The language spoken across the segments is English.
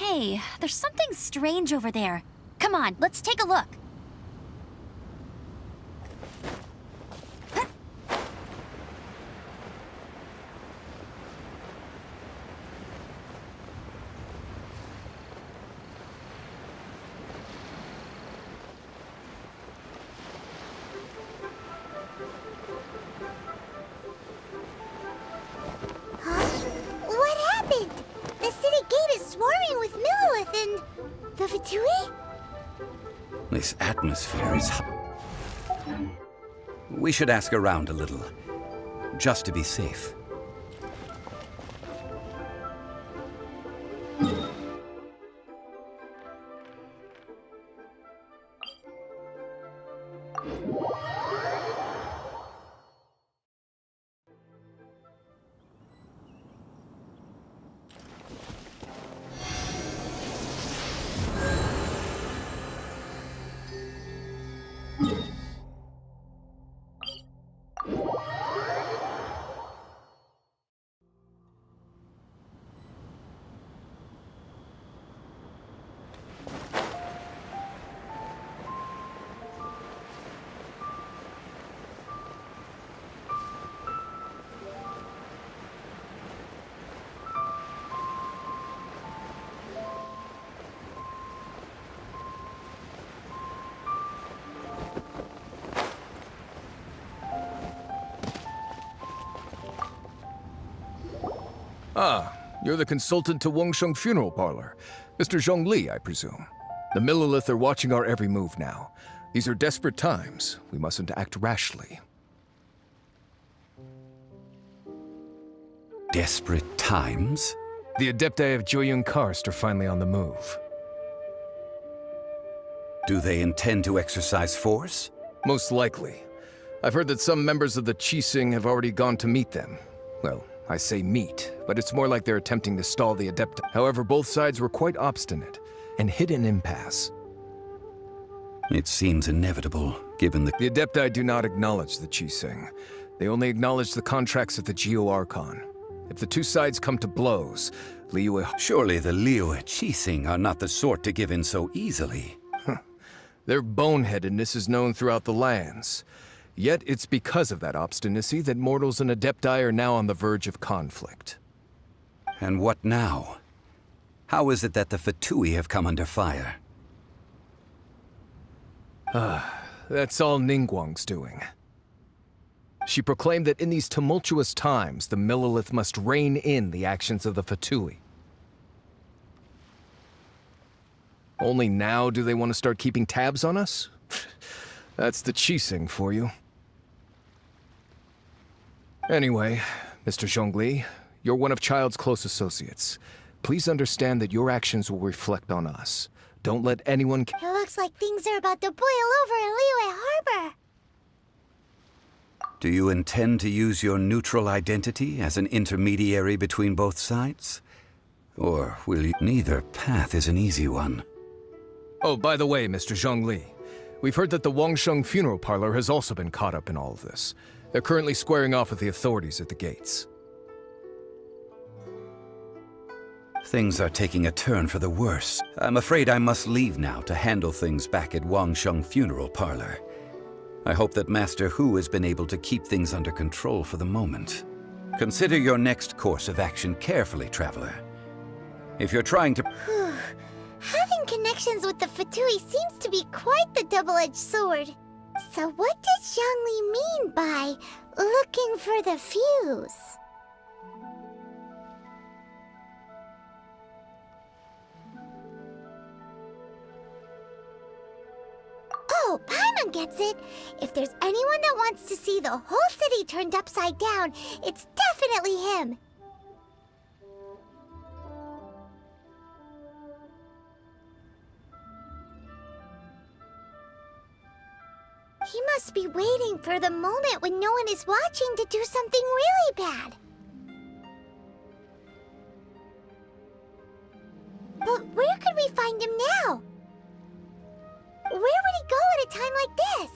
Hey, there's something strange over there. Come on, let's take a look. This atmosphere is We should ask around a little, just to be safe. Ah, you're the consultant to Wangsheng Funeral Parlor. Mr. Zhongli, I presume. The Millilith are watching our every move now. These are desperate times. We mustn't act rashly. Desperate times? The Adepti of Joyun Karst are finally on the move. Do they intend to exercise force? Most likely. I've heard that some members of the Qixing have already gone to meet them. Well, I say meet, but it's more like they're attempting to stall the Adepti. However, both sides were quite obstinate and hit an impasse. It seems inevitable, given the... The Adepti do not acknowledge the Qixing. They only acknowledge the contracts of the Geo Archon. If the two sides come to blows, Liyue... Surely the Liyue Qixing are not the sort to give in so easily. Their boneheadedness is known throughout the lands. Yet it's because of that obstinacy that mortals and Adepti are now on the verge of conflict. And what now? How is it that the Fatui have come under fire? That's all Ningguang's doing. She proclaimed that in these tumultuous times, the Millilith must rein in the actions of the Fatui. Only now do they want to start keeping tabs on us? That's the Qixing for you. Anyway, Mr. Zhongli, you're one of Child's close associates. Please understand that your actions will reflect on us. Don't let anyone... It looks like things are about to boil over in Liyue Harbor. Do you intend to use your neutral identity as an intermediary between both sides? Or will you... Neither path is an easy one. Oh, by the way, Mr. Zhongli, we've heard that the Wangsheng Funeral Parlor has also been caught up in all of this. They're currently squaring off with the authorities at the gates. Things are taking a turn for the worse. I'm afraid I must leave now to handle things back at Wangsheng Funeral Parlor. I hope that Master Hu has been able to keep things under control for the moment. Consider your next course of action carefully, Traveler. If you're trying to... Having connections with the Fatui seems to be quite the double-edged sword. So what does Zhongli mean by looking for the fuse? Oh, Paimon gets it. If there's anyone that wants to see the whole city turned upside down, it's definitely him. He must be waiting for the moment when no one is watching to do something really bad. But where could we find him now? Where would he go at a time like this?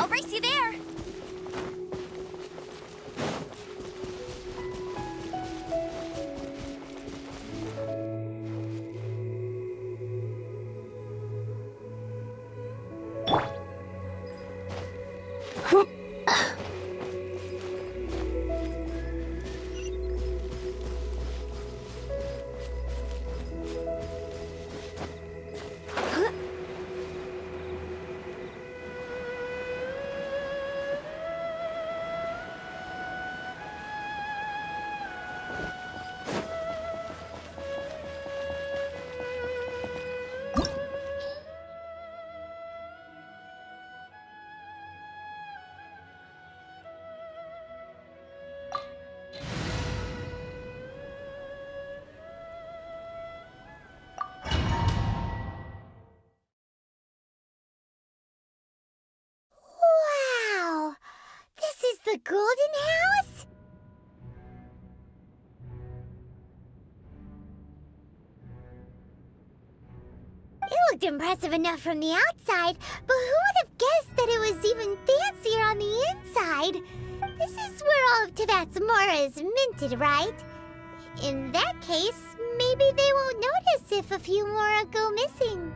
I'll race you there. Wow! This is the Golden House? It looked impressive enough from the outside, but who would have guessed that it was even fancier on the inside? This is where all of Teyvat's mora is minted, right? In that case, maybe they won't notice if a few mora go missing.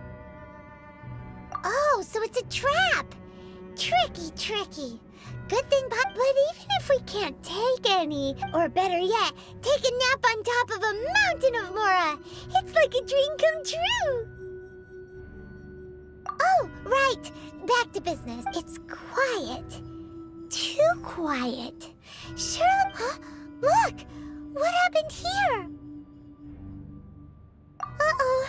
Oh, so it's a trap! Tricky, tricky. Good thing, but even if we can't take any, or better yet, take a nap on top of a mountain of mora, it's like a dream come true! Oh, right. Back to business. It's quiet. Too quiet. Sure. Huh? Look! What happened here? Uh-oh.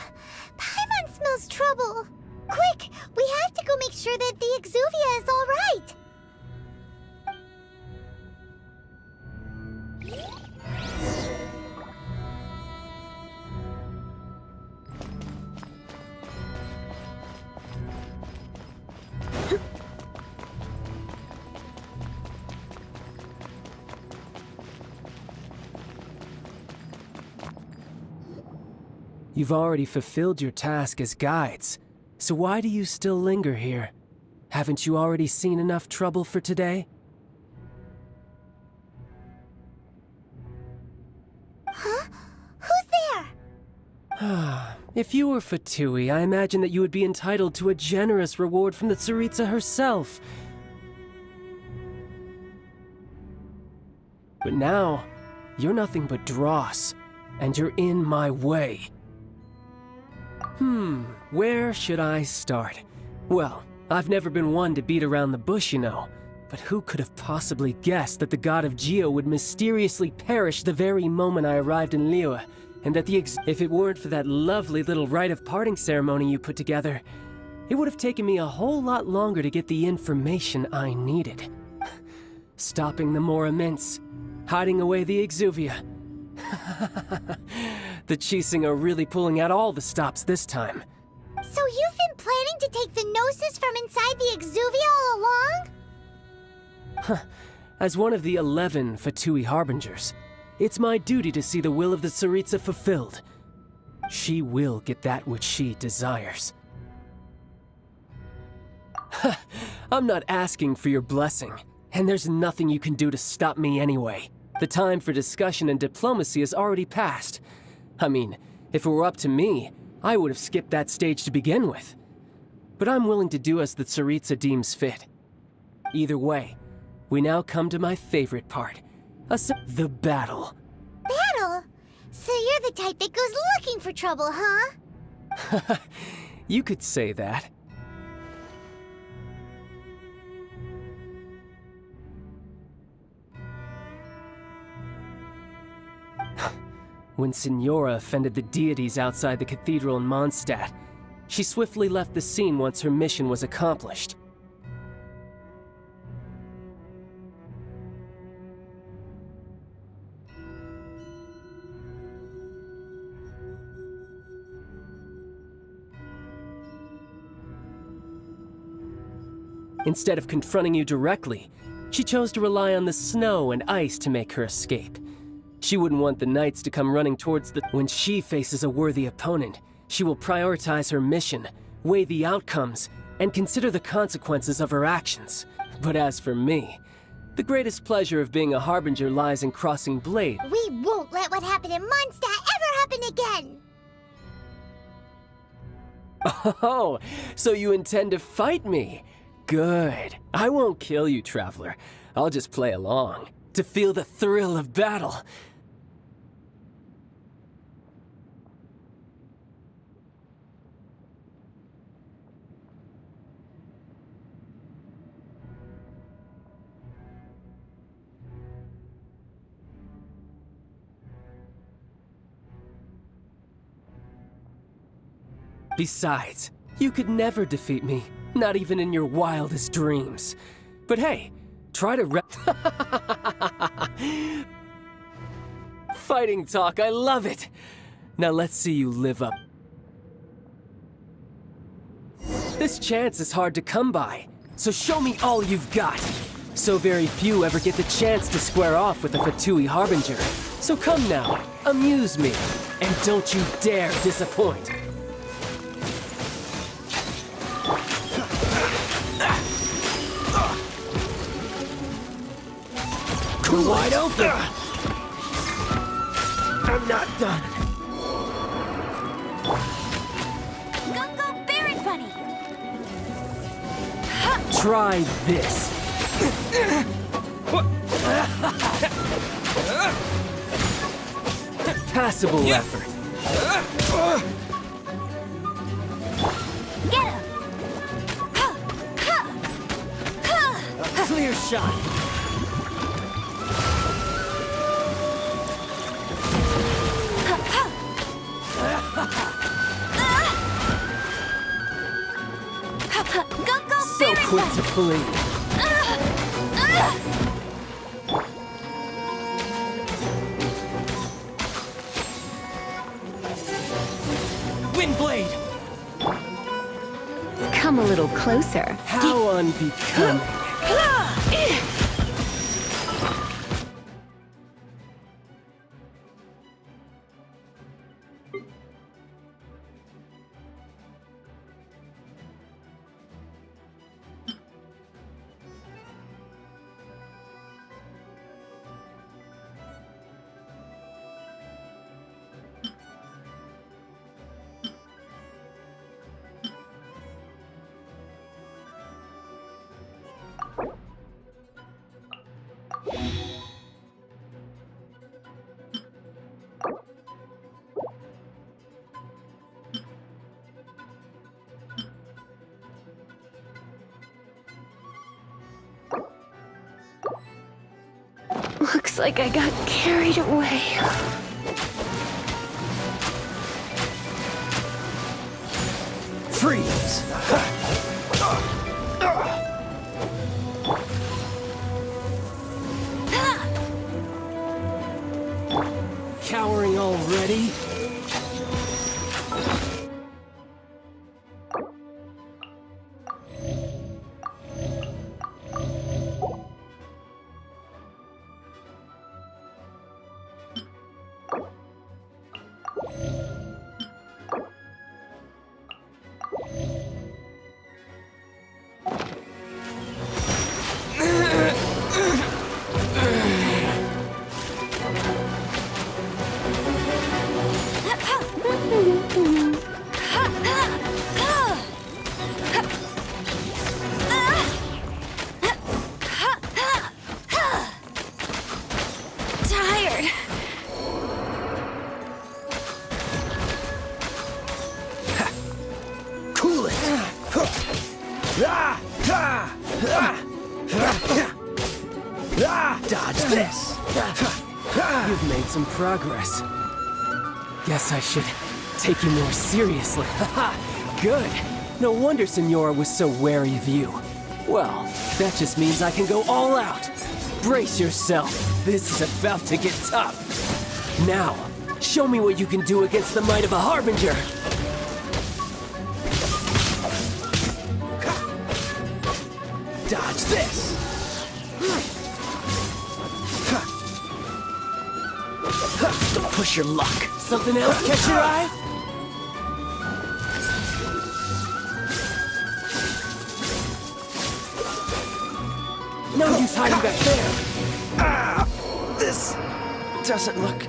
Paimon smells trouble. Quick! We have to go make sure that the Exuvia is all right. You've already fulfilled your task as guides, so why do you still linger here? Haven't you already seen enough trouble for today? Huh? Who's there? If you were Fatui, I imagine that you would be entitled to a generous reward from the Tsaritsa herself. But now, you're nothing but dross, and you're in my way. Where should I start? Well, I've never been one to beat around the bush, you know. But who could have possibly guessed that the god of Geo would mysteriously perish the very moment I arrived in Liyue, and that if it weren't for that lovely little rite of parting ceremony you put together, it would have taken me a whole lot longer to get the information I needed. Stopping the Mora Mints, hiding away the Exuvia. The Chising are really pulling out all the stops this time. So you've been planning to take the Gnosis from inside the Exuvia all along? As one of the 11 Fatui Harbingers, it's my duty to see the will of the Tsaritsa fulfilled. She will get that which she desires. I'm not asking for your blessing, and there's nothing you can do to stop me anyway. The time for discussion and diplomacy has already passed. I mean, if it were up to me, I would have skipped that stage to begin with. But I'm willing to do as the Tsaritsa deems fit. Either way, we now come to my favorite part. The battle. Battle? So you're the type that goes looking for trouble, huh? You could say that. When Signora offended the deities outside the cathedral in Mondstadt, she swiftly left the scene once her mission was accomplished. Instead of confronting you directly, she chose to rely on the snow and ice to make her escape. She wouldn't want the knights to come running towards the... When she faces a worthy opponent, she will prioritize her mission, weigh the outcomes, and consider the consequences of her actions. But as for me, the greatest pleasure of being a harbinger lies in crossing blades. We won't let what happened in Mondstadt ever happen again! Oh, so you intend to fight me? Good. I won't kill you, Traveler. I'll just play along, to feel the thrill of battle. Besides, you could never defeat me, not even in your wildest dreams. But hey, try to Fighting talk, I love it! Now let's see you live up. This chance is hard to come by, so show me all you've got. So very few ever get the chance to square off with a Fatui Harbinger. So come now, amuse me, and don't you dare disappoint. You're wide open! I'm not done. Go, Barret Bunny! Try this. Passable effort. Get him! A clear shot. Go, So Barret quick Bunny! to flee. Windblade! Come a little closer. How unbecoming. Looks like I got carried away. Freeze! Cowering already? Tired. Cool it! Dodge this! You've made some progress. Guess I should take you more seriously. Good. No wonder Senora was so wary of you. Well, that just means I can go all out. Brace yourself. This is about to get tough. Now, show me what you can do against the might of a Harbinger. Dodge this. Don't push your luck. Something else catch your eye? No use hiding back there! This doesn't look...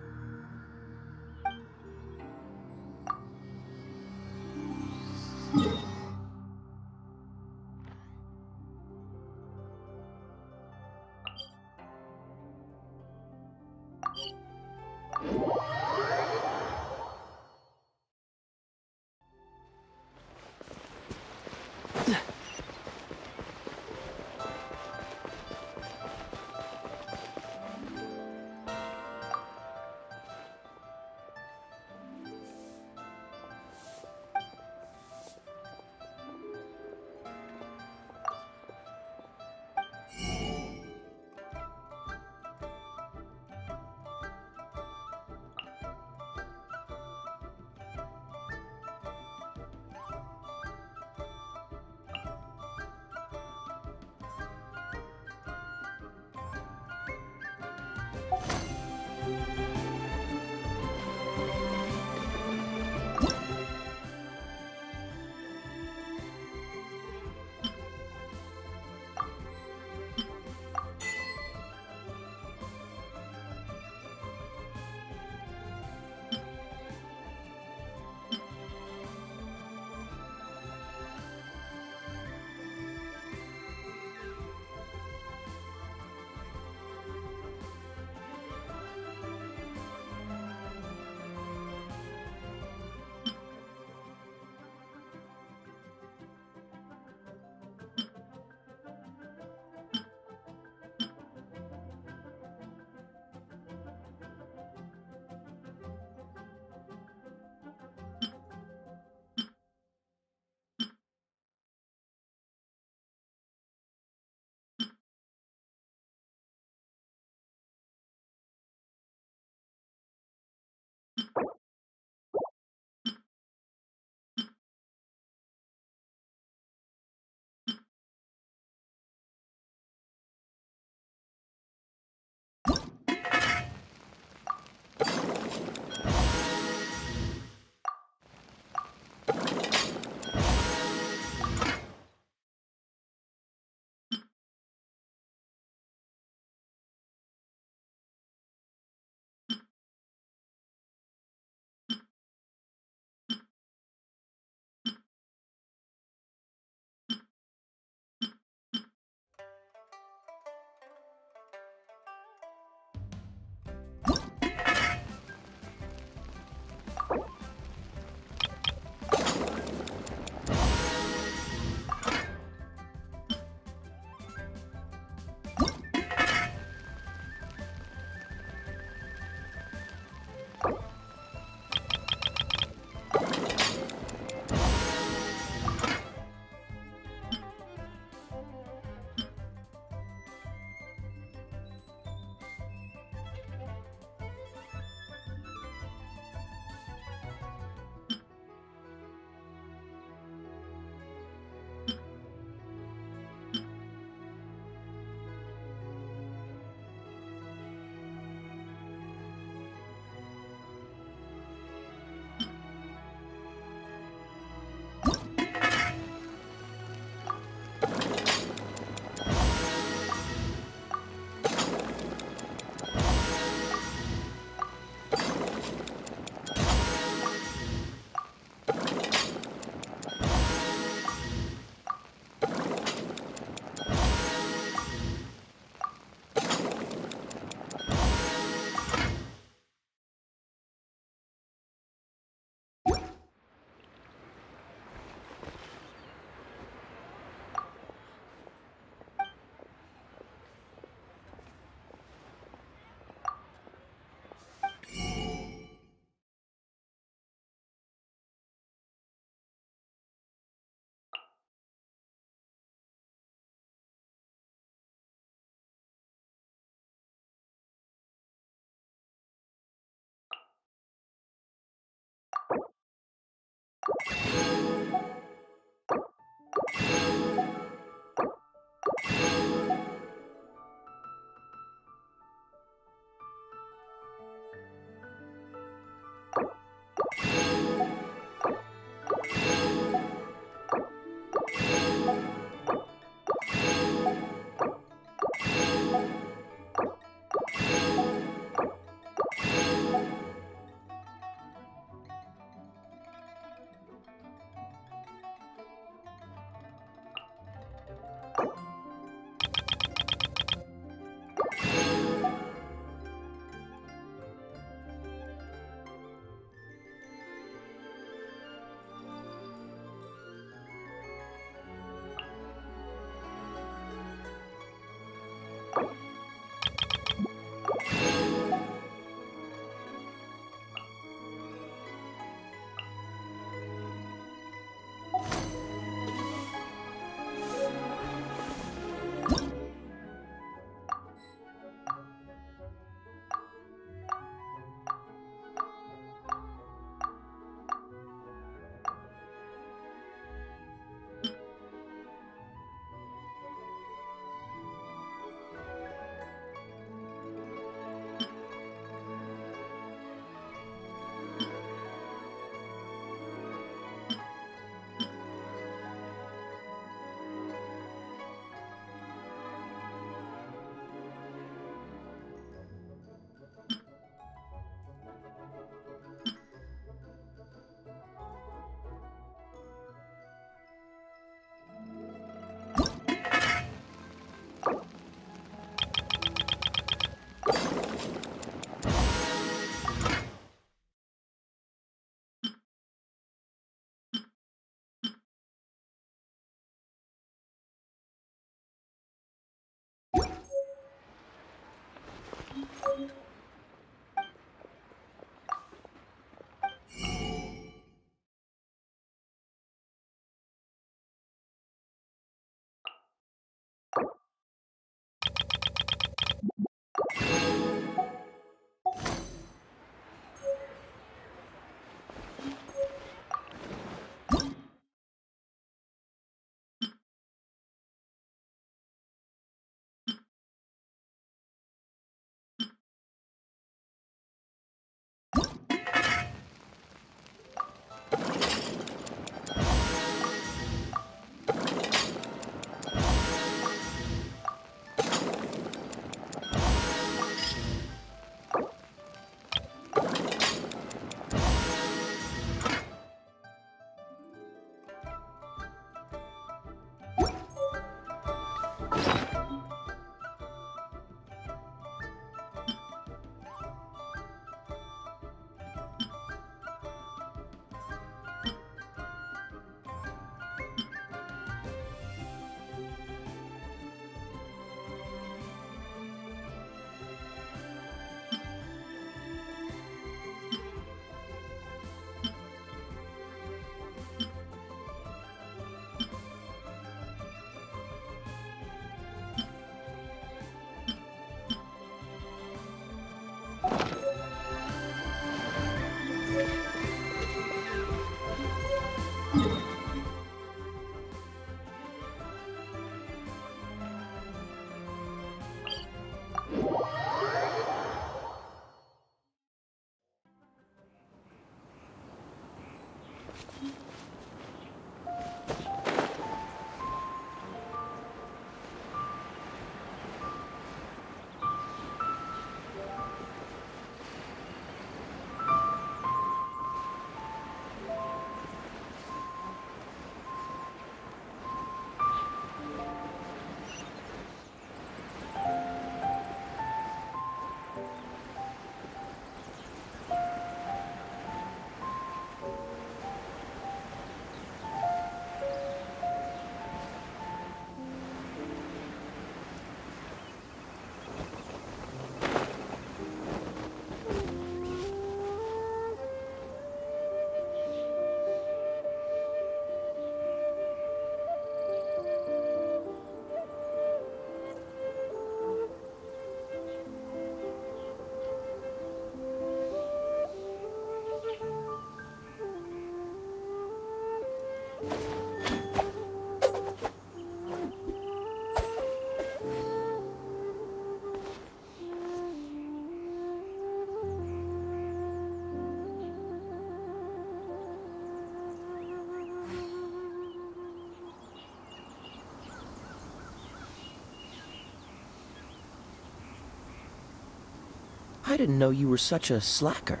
I didn't know you were such a slacker.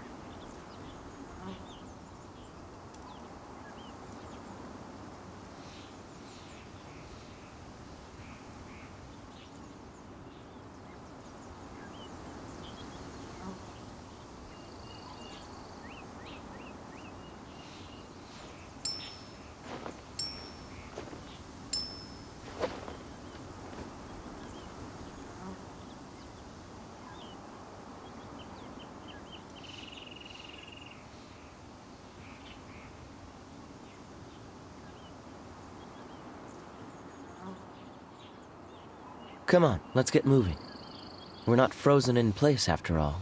Come on, let's get moving. We're not frozen in place after all.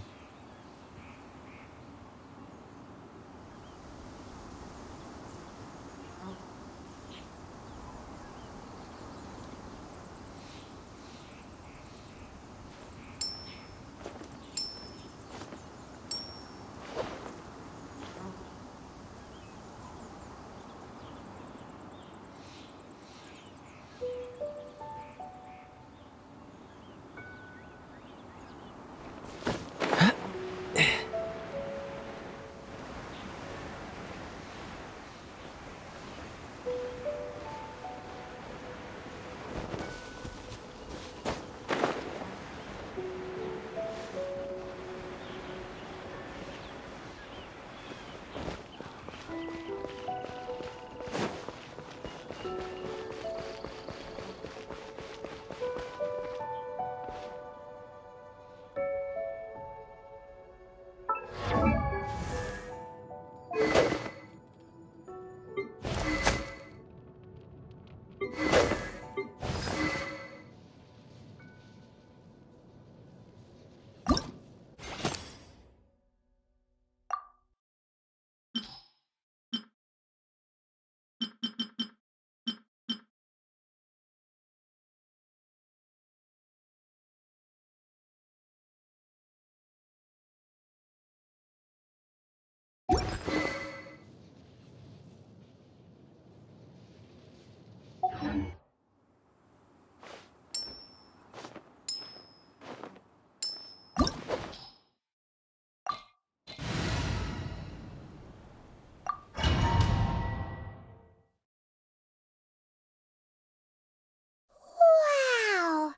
Wow!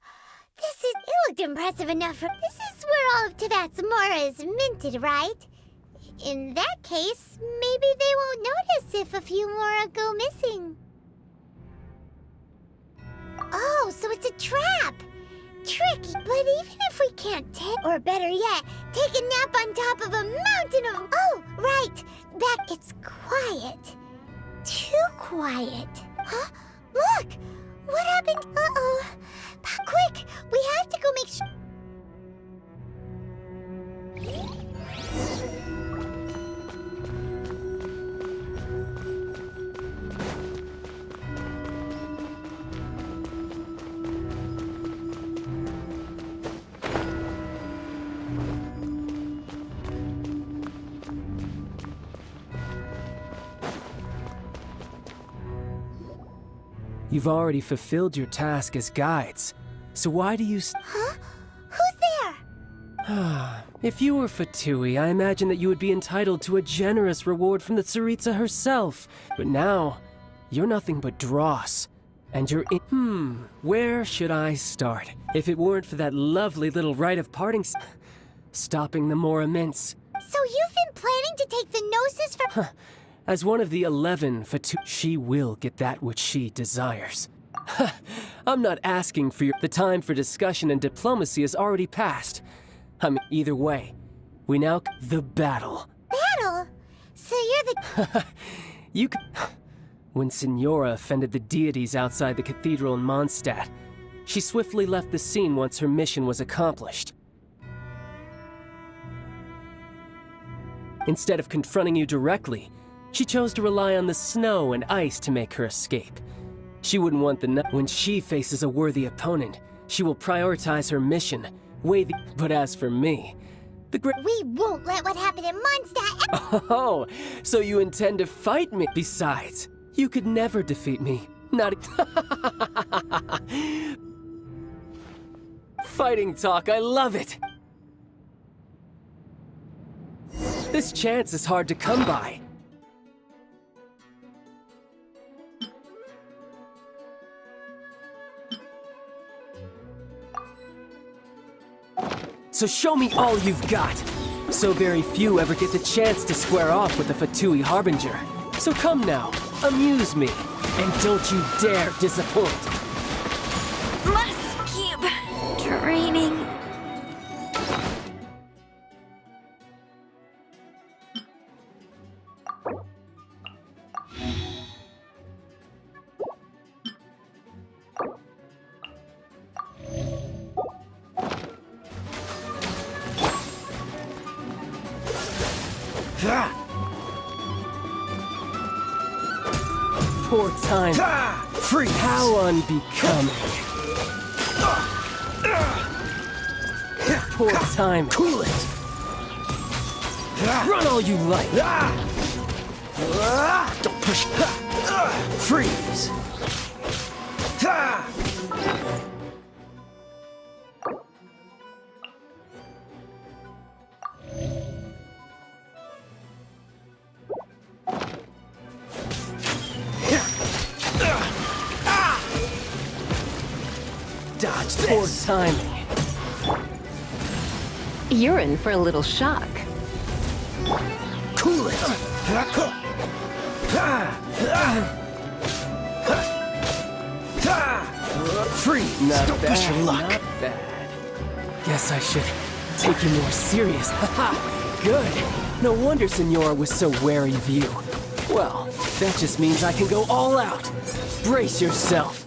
It looked impressive enough for— This is where all of Teyvat's mora is minted, right? In that case, maybe they won't notice if a few mora go missing. Oh, so it's a trap! Tricky, but even if we can't or better yet, take a nap on top of a mountain of— Oh, right! It's quiet. Too quiet. Huh? Look! What happened? Uh-oh. Quick! We have to go make sure— You've already fulfilled your task as guides, so why do you Huh? Who's there? If you were Fatui, I imagine that you would be entitled to a generous reward from the Tsaritsa herself. But now, you're nothing but dross. And you're in— where should I start? If it weren't for that lovely little rite of parting stopping the Mora mints. So you've been planning to take the Gnosis from— As one of the 11 Fatui, she will get that which she desires. I'm not asking for your— The time for discussion and diplomacy has already passed. I mean, either way, we now— The battle. Battle? So you're the— You could— When Signora offended the deities outside the cathedral in Mondstadt, she swiftly left the scene once her mission was accomplished. Instead of confronting you directly, she chose to rely on the snow and ice to make her escape. She wouldn't want when she faces a worthy opponent, she will prioritize her mission, But as for me, We won't let what happened in Mondstadt— Oh, so you intend to fight me? Besides, you could never defeat me. Not— Fighting talk, I love it! This chance is hard to come by. So show me all you've got. So very few ever get the chance to square off with the Fatui Harbinger. So come now, amuse me, and don't you dare disappoint. Must keep training. Poor time. Free. How unbecoming. Poor time. Cool it. Run all you like. Don't push. Freeze. Dodge this. Poor timing. You're in for a little shock. Cool it. Free. Not Don't bad. Push your luck. Not bad. Guess I should take you more serious. Haha. Good. No wonder Senora was so wary of you. Well, that just means I can go all out. Brace yourself.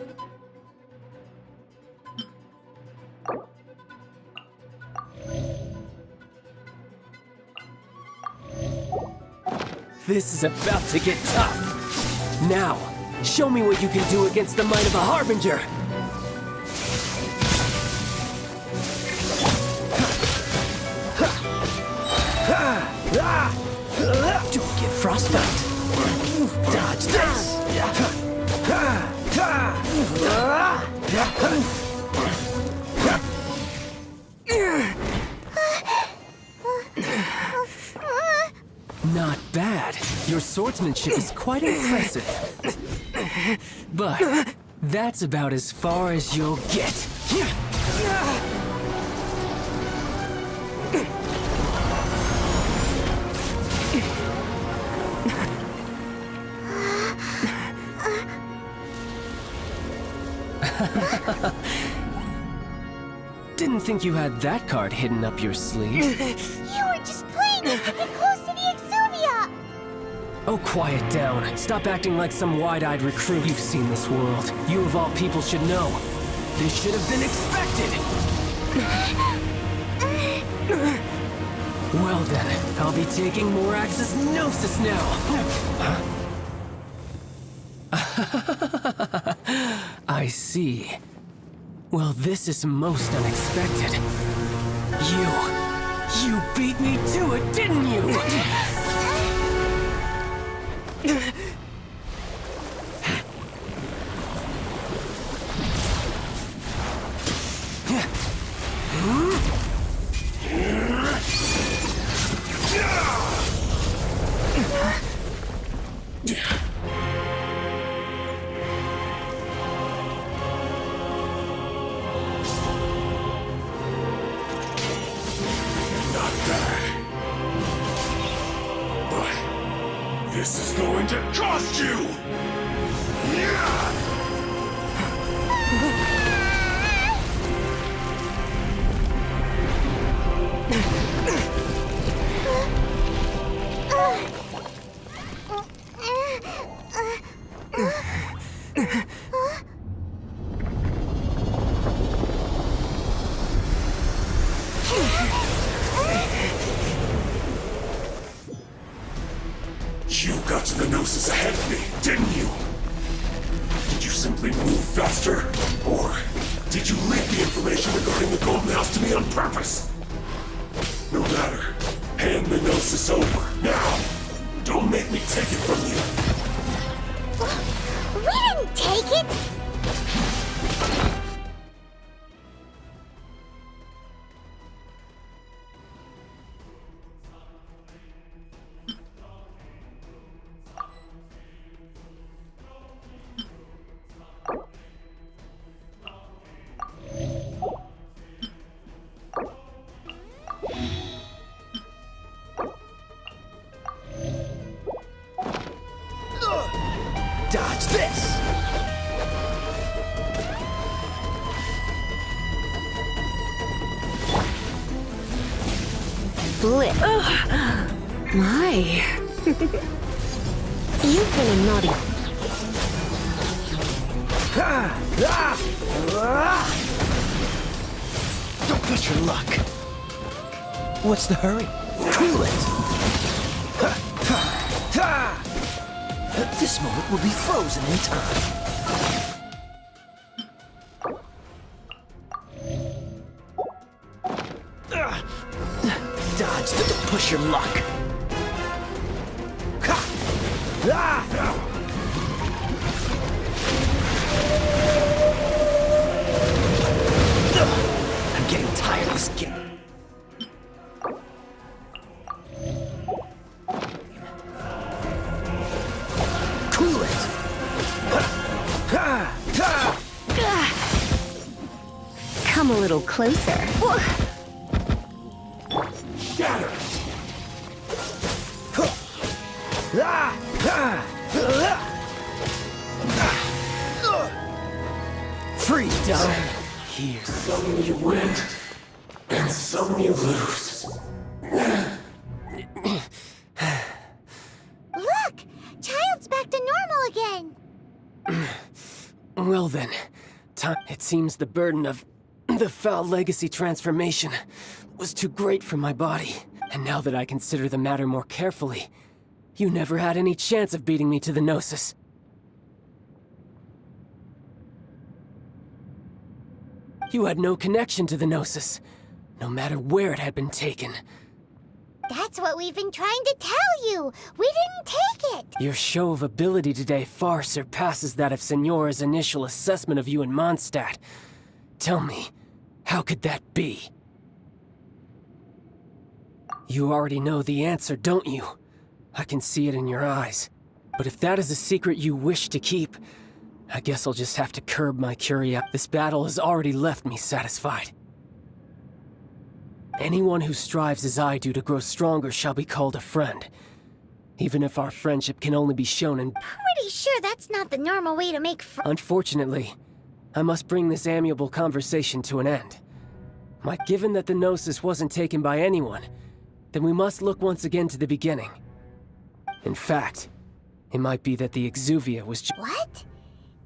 This is about to get tough. Now, show me what you can do against the might of a Harbinger. Don't get frostbite. Dodge this. Not bad. Your swordsmanship is quite impressive. But that's about as far as you'll get. Didn't think you had that card hidden up your sleeve. You were just playing us to get close to the Exuvia! Oh, quiet down. Stop acting like some wide-eyed recruit. You've seen this world. You of all people should know. This should have been expected! Well then, I'll be taking Morax's Gnosis now! I see. Well, this is most unexpected. You beat me to it, didn't you? This is going to cost you! You got to the Gnosis ahead of me, didn't you? Did you simply move faster? Or did you leak the information regarding the Golden House to me on purpose? No matter. Hand the Gnosis over, now! Don't make me take it from you! We didn't take it! flip. My. You've been a naughty. Don't push your luck. What's the hurry? Cool it! This moment will be frozen in time. Dodge, but don't push your luck. I'm getting tired of this game. Cool it! Come a little closer. Shatter! Free down here. Some you win, and some you lose. Look! Child's back to normal again! Well then, it seems the burden of the foul legacy transformation was too great for my body. And now that I consider the matter more carefully, you never had any chance of beating me to the Gnosis. You had no connection to the Gnosis, no matter where it had been taken. That's what we've been trying to tell you! We didn't take it! Your show of ability today far surpasses that of Signora's initial assessment of you in Mondstadt. Tell me, how could that be? You already know the answer, don't you? I can see it in your eyes. But if that is a secret you wish to keep, I guess I'll just have to curb my curiosity. This battle has already left me satisfied. Anyone who strives as I do to grow stronger shall be called a friend. Even if our friendship can only be shown in... Pretty sure that's not the normal way to make Unfortunately, I must bring this amiable conversation to an end. Given that the Gnosis wasn't taken by anyone, then we must look once again to the beginning. In fact, it might be that the Exuvia was What?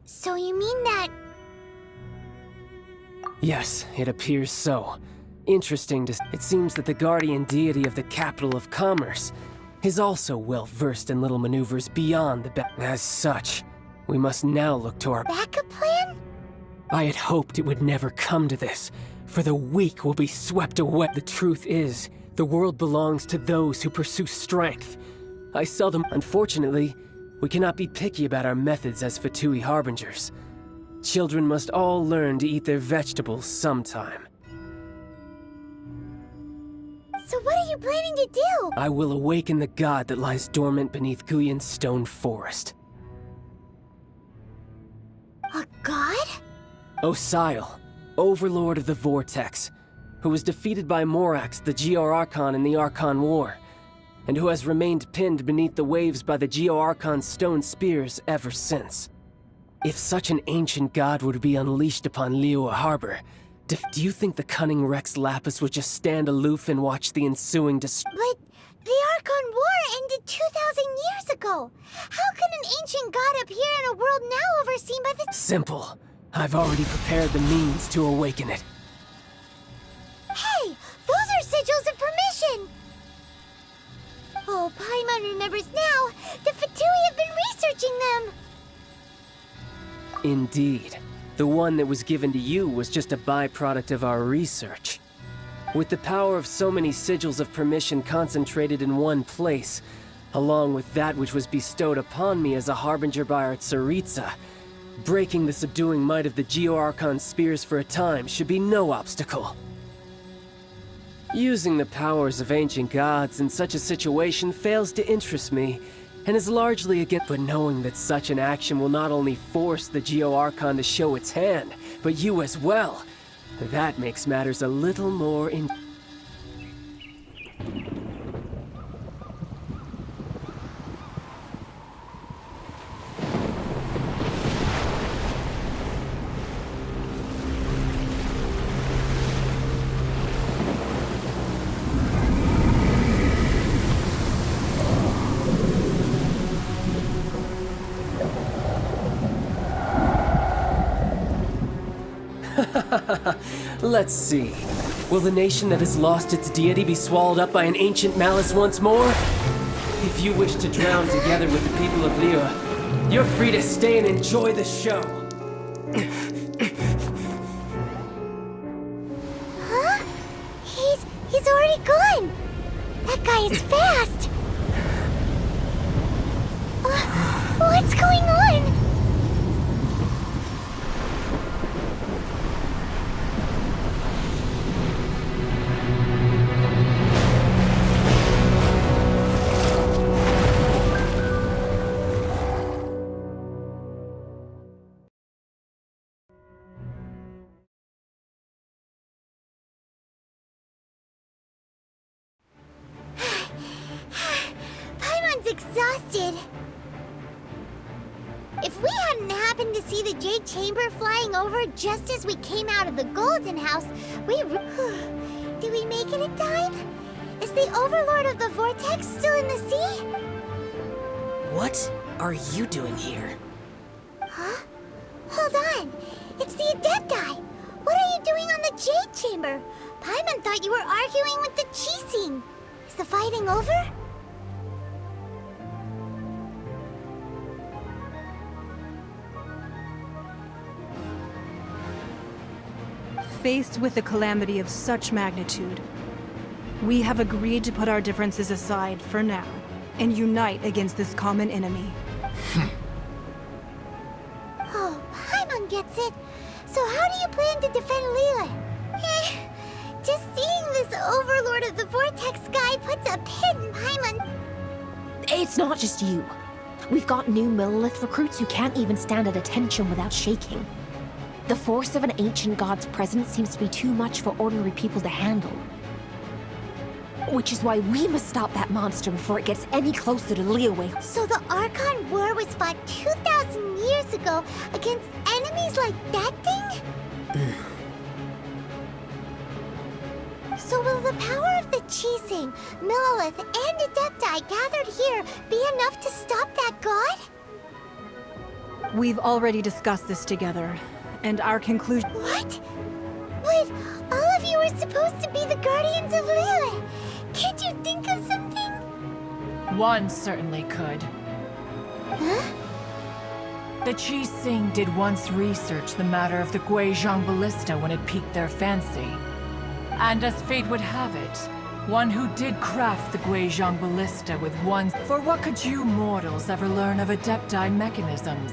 So you mean that... Yes, it appears so. Interesting to... It seems that the guardian deity of the capital of commerce is also well versed in little maneuvers beyond the As such, we must now look to our backup plan? I had hoped it would never come to this, for the weak will be swept away. The truth is, the world belongs to those who pursue strength. I seldom... Unfortunately, we cannot be picky about our methods as Fatui harbingers. Children must all learn to eat their vegetables sometime. So what are you planning to do? I will awaken the god that lies dormant beneath Guyon's stone forest. A god? Osile, overlord of the Vortex, who was defeated by Morax, the Geo-Archon in the Archon War, and who has remained pinned beneath the waves by the Geo-Archon's stone spears ever since. If such an ancient god were to be unleashed upon Liyue Harbor, do you think the cunning Rex Lapis would just stand aloof and watch the ensuing But the Archon War ended 2,000 years ago. How can an ancient god appear in a world now overseen by the... Simple. I've already prepared the means to awaken it. Hey! Those are sigils of permission! Oh, Paimon remembers now. The Fatui have been researching them! Indeed. The one that was given to you was just a byproduct of our research. With the power of so many sigils of permission concentrated in one place, along with that which was bestowed upon me as a harbinger by our Tsaritsa, breaking the subduing might of the Geo-Archon spears for a time should be no obstacle. Using the powers of ancient gods in such a situation fails to interest me, and is largely against. But knowing that such an action will not only force the Geo-Archon to show its hand, but you as well, that makes matters a little more Let's see. Will the nation that has lost its deity be swallowed up by an ancient malice once more? If you wish to drown together with the people of Liyue, you're free to stay and enjoy the show. Huh? He's already gone. That guy is fast. What's going on? Exhausted. If we hadn't happened to see the Jade Chamber flying over just as we came out of the Golden House, did we make it in time? Is the Overlord of the Vortex still in the sea? What are you doing here? Huh? Hold on. It's the Adepti. What are you doing on the Jade Chamber? Paimon thought you were arguing with the Qixing. Is the fighting over? Faced with a calamity of such magnitude, we have agreed to put our differences aside for now and unite against this common enemy. Oh, Paimon gets it. So how do you plan to defend Liyue? Just seeing this Overlord of the Vortex guy puts a pin in Paimon. It's not just you. We've got new Millelith recruits who can't even stand at attention without shaking. The force of an ancient god's presence seems to be too much for ordinary people to handle. Which is why we must stop that monster before it gets any closer to Liyue. So the Archon War was fought 2,000 years ago against enemies like that thing? So will the power of the Qixing, Millelith, and Adepti gathered here be enough to stop that god? We've already discussed this together, and our conclusion— What? But all of you were supposed to be the guardians of Liyue. Can't you think of something? One certainly could. Huh? The Qixing did once research the matter of the Guizhong Ballista when it piqued their fancy. And as fate would have it, one who did craft the Guizhong Ballista with one— For what could you mortals ever learn of Adepti mechanisms?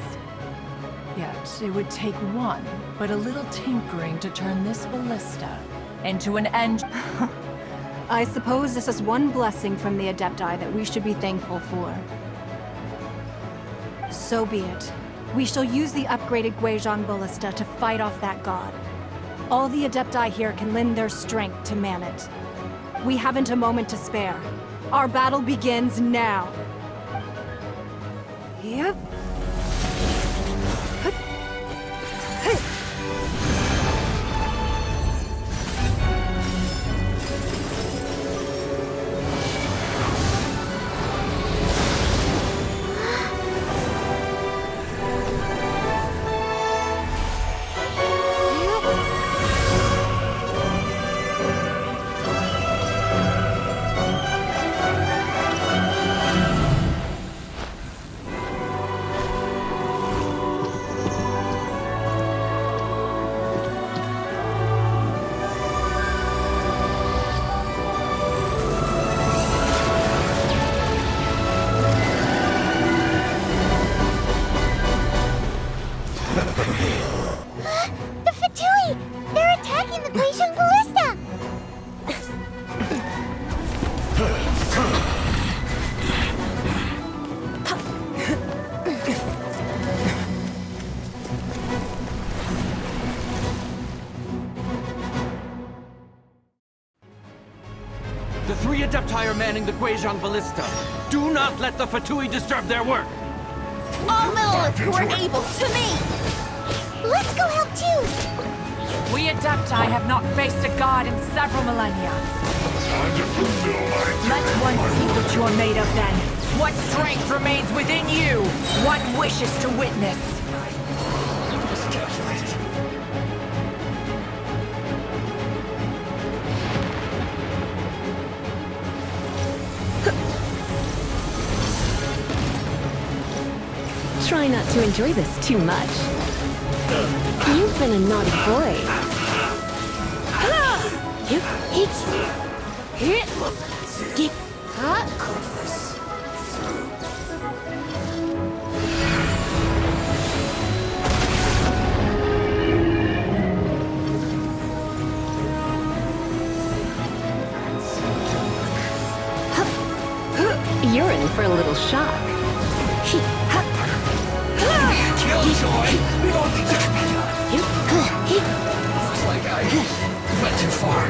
Yet, it would take one, but a little tinkering to turn this ballista into an engine. I suppose this is one blessing from the Adepti that we should be thankful for. So be it. We shall use the upgraded Guizhong Ballista to fight off that god. All the Adepti here can lend their strength to man it. We haven't a moment to spare. Our battle begins now. Yep. The Fatui! They're attacking the Guizhong Ballista! The three Adepti are manning the Guizhong Ballista. Do not let the Fatui disturb their work! All Millelith who are able, to me! Let's go help too! We Adepti have not faced a god in several millennia. Let one see what you are made of then. What strength remains within you? What wishes to witness? Try not to enjoy this too much. You've been a naughty boy. You're in for a little shock. Killjoy! We don't need to be done. Looks like I went too far.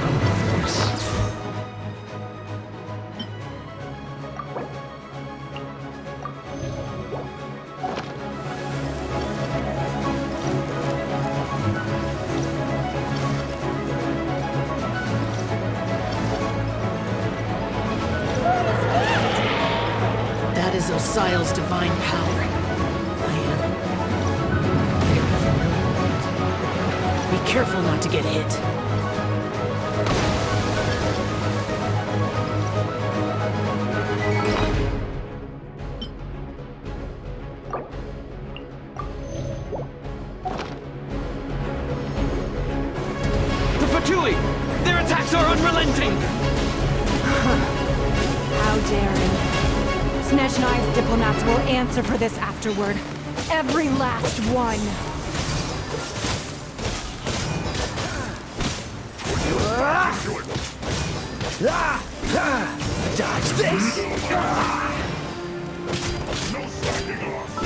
That is Osial's divine power. I am very familiar with it. Be careful not to get hit. The Fatui! Their attacks are unrelenting! How daring. Snezhnai's diplomats will answer for this afterward. Every last one. Dodge this! No slacking off!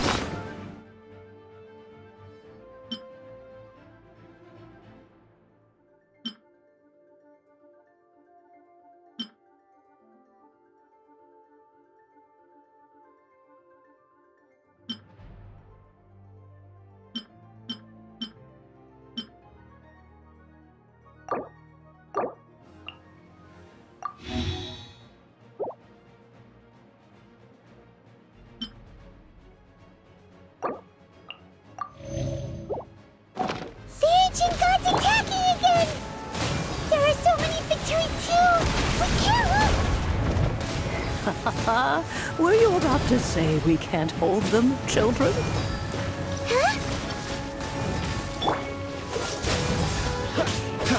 Were you about to say we can't hold them, children? Huh?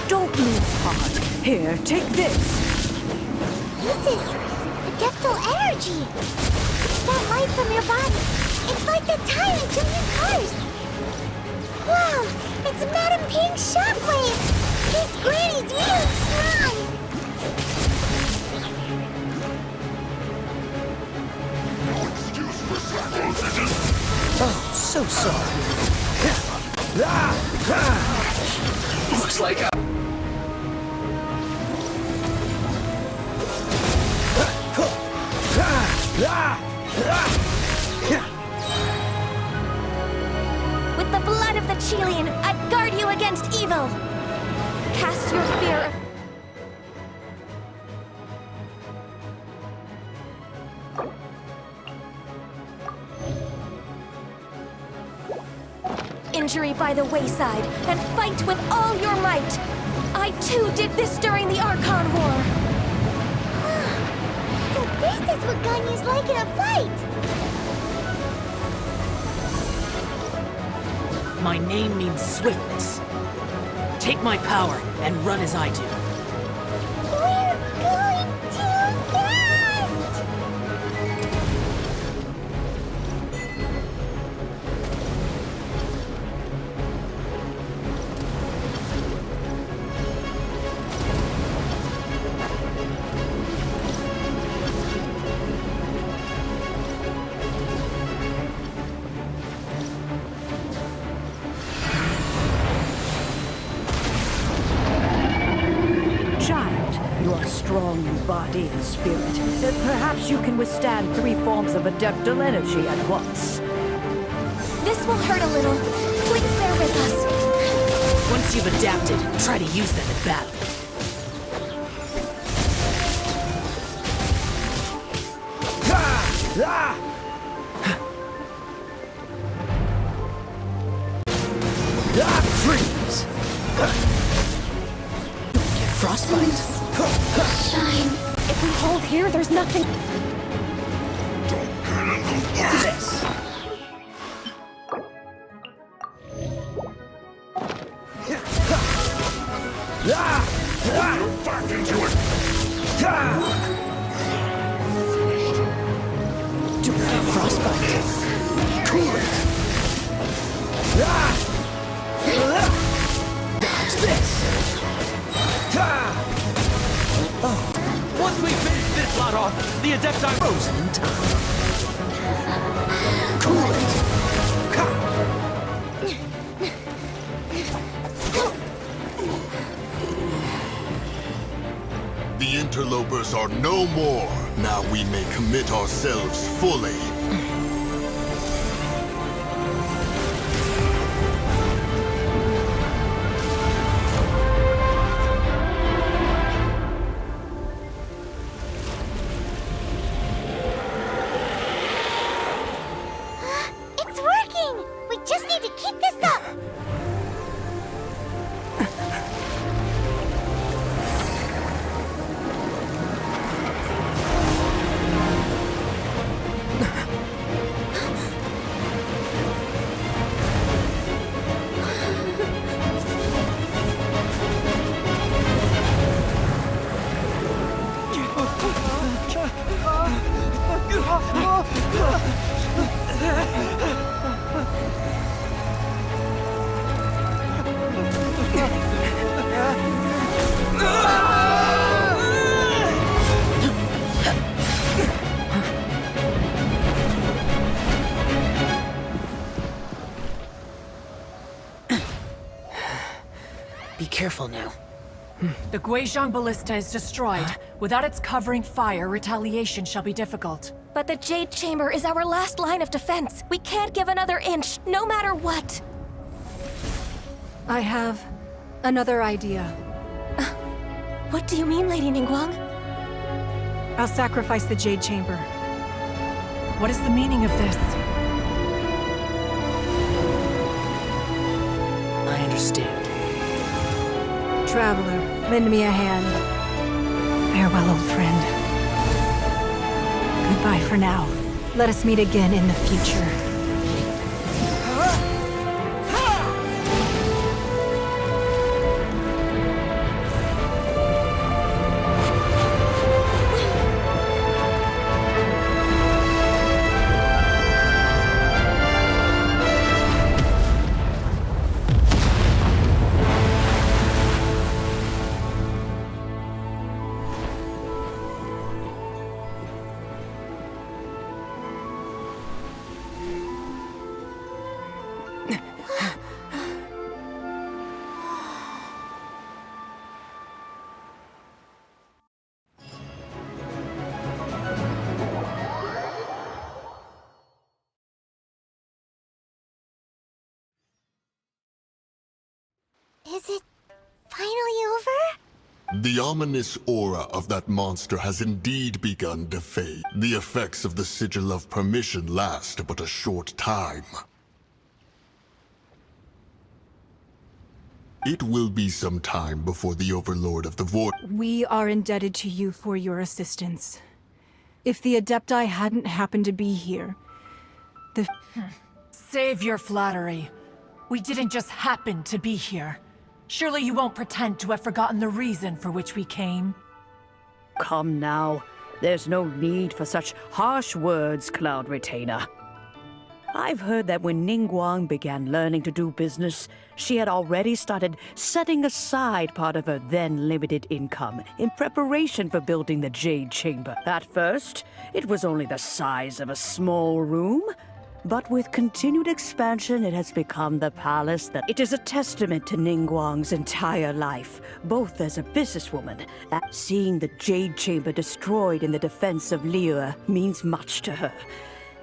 Don't lose heart. Here, take this. This is adeptal energy. That light from your body. It's like the tyrant in your cars. Wow, it's Madam Pink's shockwave. This granny's really strong. Oh, so sorry. Looks like With the blood of the Chilean, I guard you against evil! Cast your fear... injury by the wayside, and fight with all your might! I too did this during the Archon War! So this is what Ganya's like in a fight! My name means swiftness. Take my power and run as I do. We're going too fast! Strong in body and spirit. Perhaps you can withstand 3 forms of adeptal energy at once. This will hurt a little. Please bear with us. Once you've adapted, try to use them in battle. Freeze! Frostbite. Shine. If we hold here, there's nothing... Don't get in the way. This! frostbite. Cool it. Dodge this. Once we finish this lot off, the Adepti Frozen in time. Cool it. The interlopers are no more. Now we may commit ourselves fully. It's working! We just need to keep this up! Be careful now. The Guizhong Ballista is destroyed. Without its covering fire, retaliation shall be difficult. But the Jade Chamber is our last line of defense. We can't give another inch, no matter what. I have another idea. What do you mean, Lady Ningguang? I'll sacrifice the Jade Chamber. What is the meaning of this? I understand. Traveler, lend me a hand. Farewell, old friend. Goodbye for now. Let us meet again in the future. Is it finally over? The ominous aura of that monster has indeed begun to fade. The effects of the Sigil of Permission last but a short time. It will be some time before the Overlord of the Void... We are indebted to you for your assistance. If the Adepti hadn't happened to be here, the... Save your flattery. We didn't just happen to be here. Surely you won't pretend to have forgotten the reason for which we came. Come now. There's no need for such harsh words, Cloud Retainer. I've heard that when Ningguang began learning to do business, she had already started setting aside part of her then limited income in preparation for building the Jade Chamber. At first, it was only the size of a small room, but with continued expansion, it has become the palace that... It is a testament to Ningguang's entire life, both as a businesswoman. Seeing the Jade Chamber destroyed in the defense of Liyue means much to her.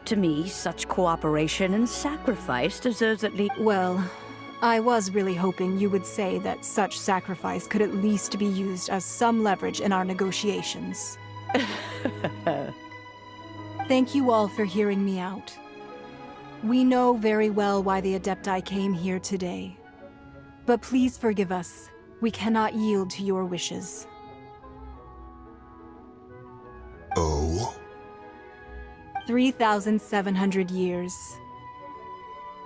To me, such cooperation and sacrifice deserves at least... Well, I was really hoping you would say that such sacrifice could at least be used as some leverage in our negotiations. Thank you all for hearing me out. We know very well why the Adepti came here today. But please forgive us. We cannot yield to your wishes. Oh? 3,700 years.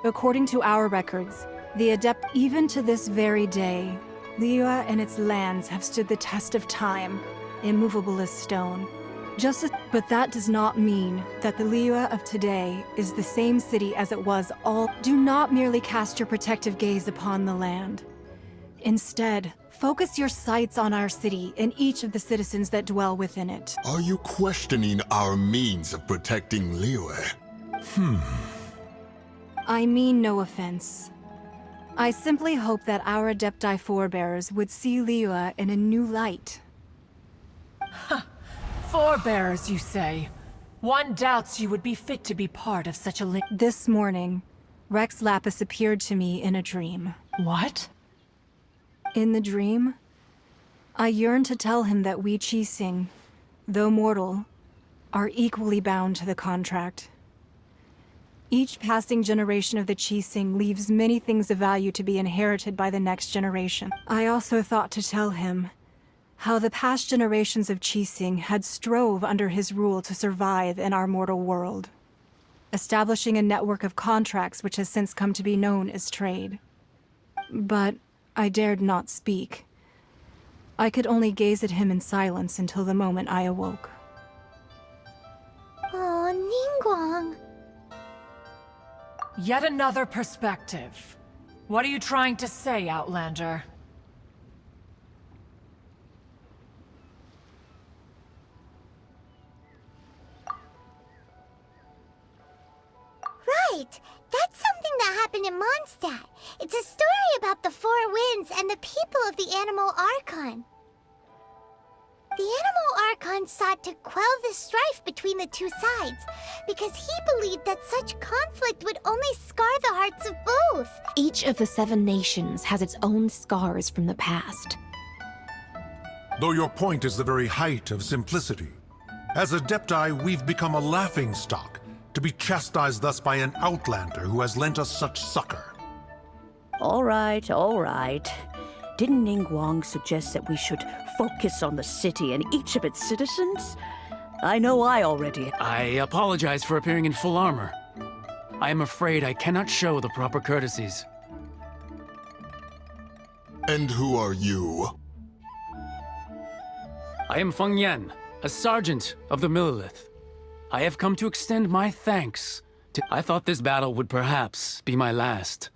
According to our records, the Adept, even to this very day, Liyue and its lands have stood the test of time, immovable as stone. But that does not mean that the Liyue of today is the same city as it was all. Do not merely cast your protective gaze upon the land. Instead, focus your sights on our city and each of the citizens that dwell within it. Are you questioning our means of protecting Liyue? I mean no offense. I simply hope that our Adepti forebears would see Liyue in a new light. Forebears, you say? One doubts you would be fit to be part of such a This morning, Rex Lapis appeared to me in a dream. What? In the dream, I yearned to tell him that we Qixing, though mortal, are equally bound to the contract. Each passing generation of the Qixing leaves many things of value to be inherited by the next generation. I also thought to tell him how the past generations of Qixing had strove under his rule to survive in our mortal world, establishing a network of contracts which has since come to be known as trade. But I dared not speak. I could only gaze at him in silence until the moment I awoke. Oh, Ningguang. Yet another perspective. What are you trying to say, Outlander? Right! That's something that happened in Mondstadt. It's a story about the Four Winds and the people of the Animal Archon. The Animal Archon sought to quell the strife between the two sides, because he believed that such conflict would only scar the hearts of both. Each of the 7 nations has its own scars from the past. Though your point is the very height of simplicity. As Adepti, we've become a laughingstock, to be chastised thus by an outlander who has lent us such succor. All right, all right. Didn't Ningguang suggest that we should focus on the city and each of its citizens? I know I already... I apologize for appearing in full armor. I am afraid I cannot show the proper courtesies. And who are you? I am Feng Yan, a sergeant of the Millelith. I have come to extend my thanks to... I thought this battle would perhaps be my last.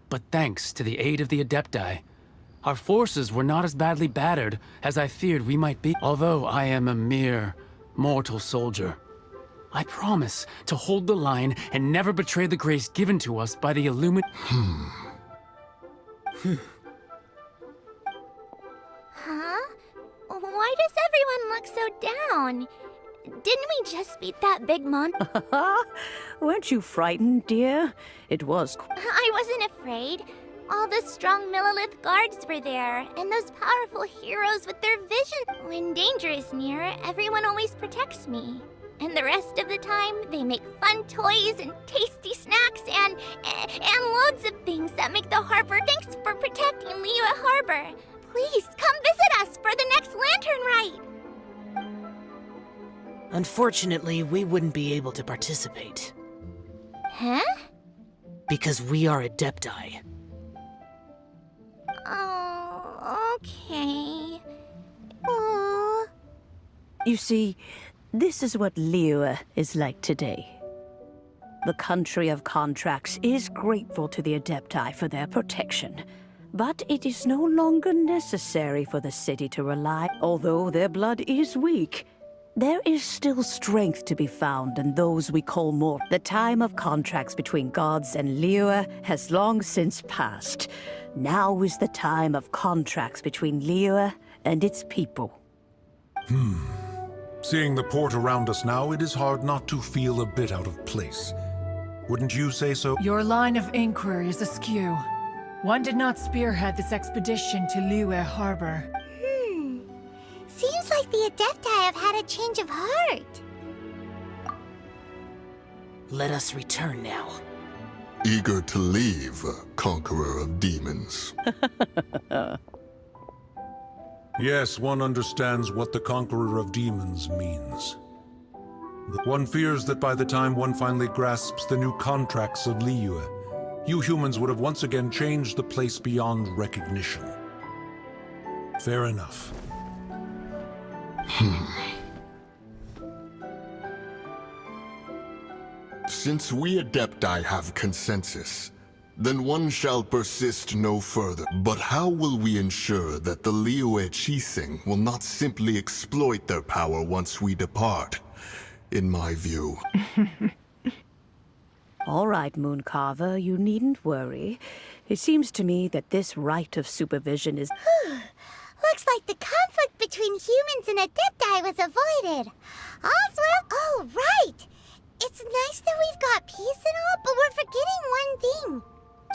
But thanks to the aid of the Adepti, our forces were not as badly battered as I feared we might be. Although I am a mere mortal soldier, I promise to hold the line and never betray the grace given to us by the Illuminati. Huh? Why does everyone look so down? Didn't we just beat that big monster? Weren't you frightened, dear? It was... I wasn't afraid. All the strong Millelith guards were there, and those powerful heroes with their vision. When danger is near, everyone always protects me. And the rest of the time, they make fun toys and tasty snacks and loads of things that make the harbor. Thanks for protecting Liyue Harbor. Please, come visit us for the next lantern rite. Unfortunately, we wouldn't be able to participate. Huh? Because we are Adepti. Oh, okay. Aww. You see, this is what Liyue is like today. The country of contracts is grateful to the Adepti for their protection, but it is no longer necessary for the city to rely. Although their blood is weak, there is still strength to be found in those we call mortal. The time of contracts between gods and Liyue has long since passed. Now is the time of contracts between Liyue and its people. Seeing the port around us now, it is hard not to feel a bit out of place. Wouldn't you say so? Your line of inquiry is askew. One did not spearhead this expedition to Liyue Harbor. Seems like the Adepti have had a change of heart. Let us return now. Eager to leave, conqueror of demons. Yes, one understands what the conqueror of demons means. One fears that by the time one finally grasps the new contracts of Liyue, you humans would have once again changed the place beyond recognition. Fair enough. Since we Adepti have consensus, then one shall persist no further. But how will we ensure that the Liyue Qixing will not simply exploit their power once we depart? In my view. All right, Mooncarver, you needn't worry. It seems to me that this right of supervision is... Looks like the conflict between humans and Adepti was avoided. All's well. Oh, right! It's nice that we've got peace and all, but we're forgetting one thing.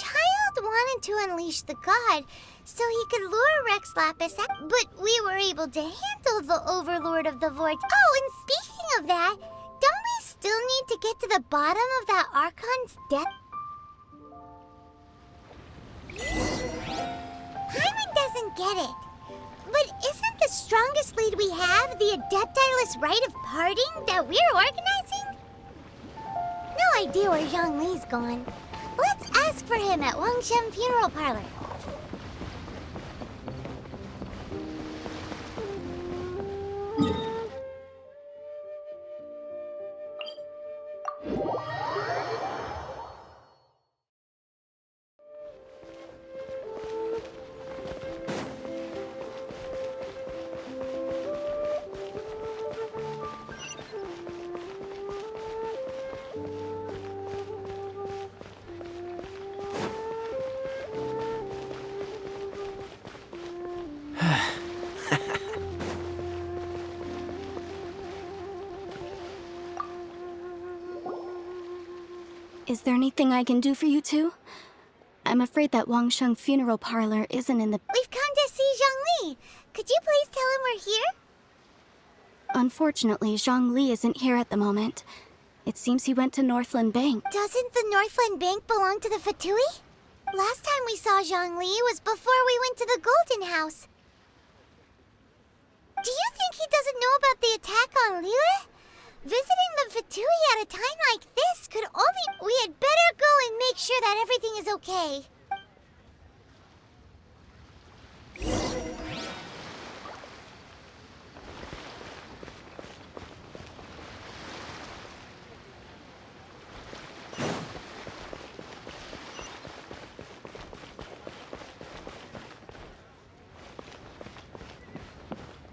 Child wanted to unleash the god so he could lure Rex Lapis out, but we were able to handle the Overlord of the Void. Oh, and speaking of that, don't we still need to get to the bottom of that Archon's death? Hyman doesn't get it. But isn't the strongest lead we have the Adeptiless rite of parting that we're organizing? No idea where Zhongli's gone. Let's ask for him at Wangshen Funeral Parlor. Is there anything I can do for you two? I'm afraid that Wangsheng Funeral Parlor isn't in the... We've come to see Zhongli. Could you please tell him we're here? Unfortunately, Zhongli isn't here at the moment. It seems he went to Northland Bank. Doesn't the Northland Bank belong to the Fatui? Last time we saw Zhongli was before we went to the Golden House. Do you think he doesn't know about the attack on Liyue? Visiting the Fatui at a time like this could only... We had better go and make sure that everything is okay.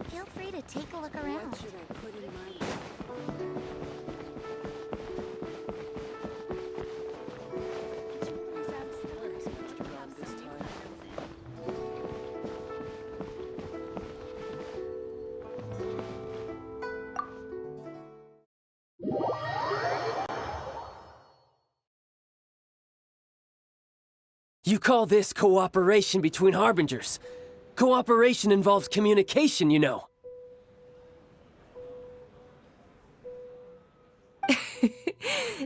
Feel free to take a look around. What should I put in my... You call this cooperation between Harbingers? Cooperation involves communication, you know.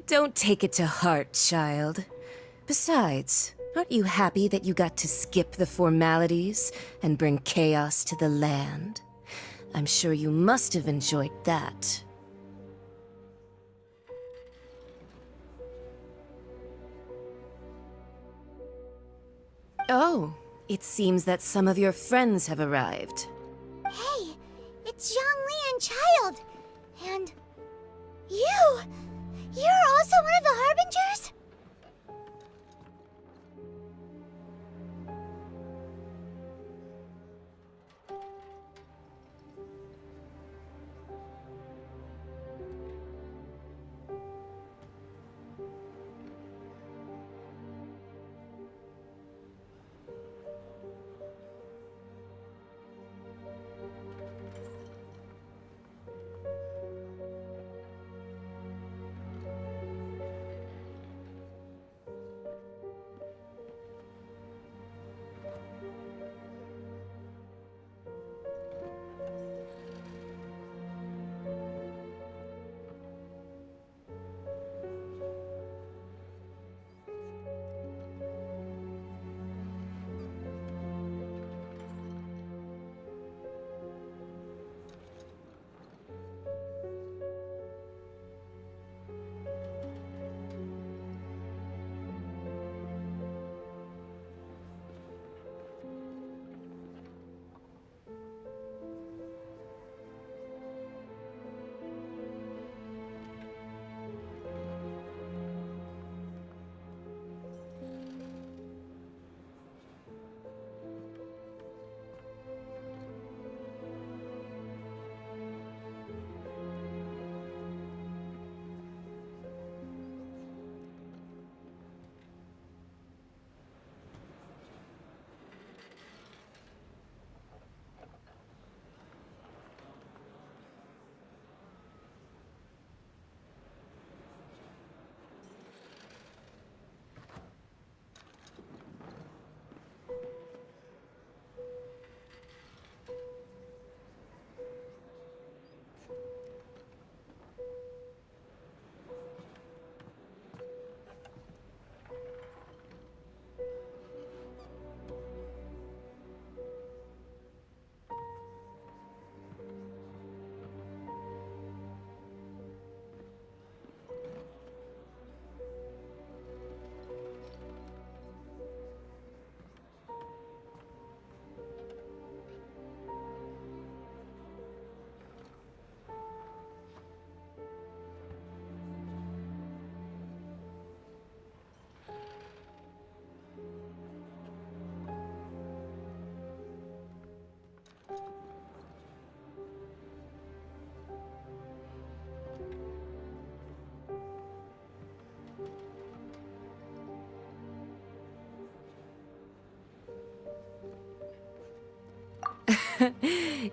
Don't take it to heart, child. Besides, aren't you happy that you got to skip the formalities and bring chaos to the land? I'm sure you must have enjoyed that. Oh, it seems that some of your friends have arrived. Hey, it's Zhongli and Child. And... you! You're also one of the Harbingers?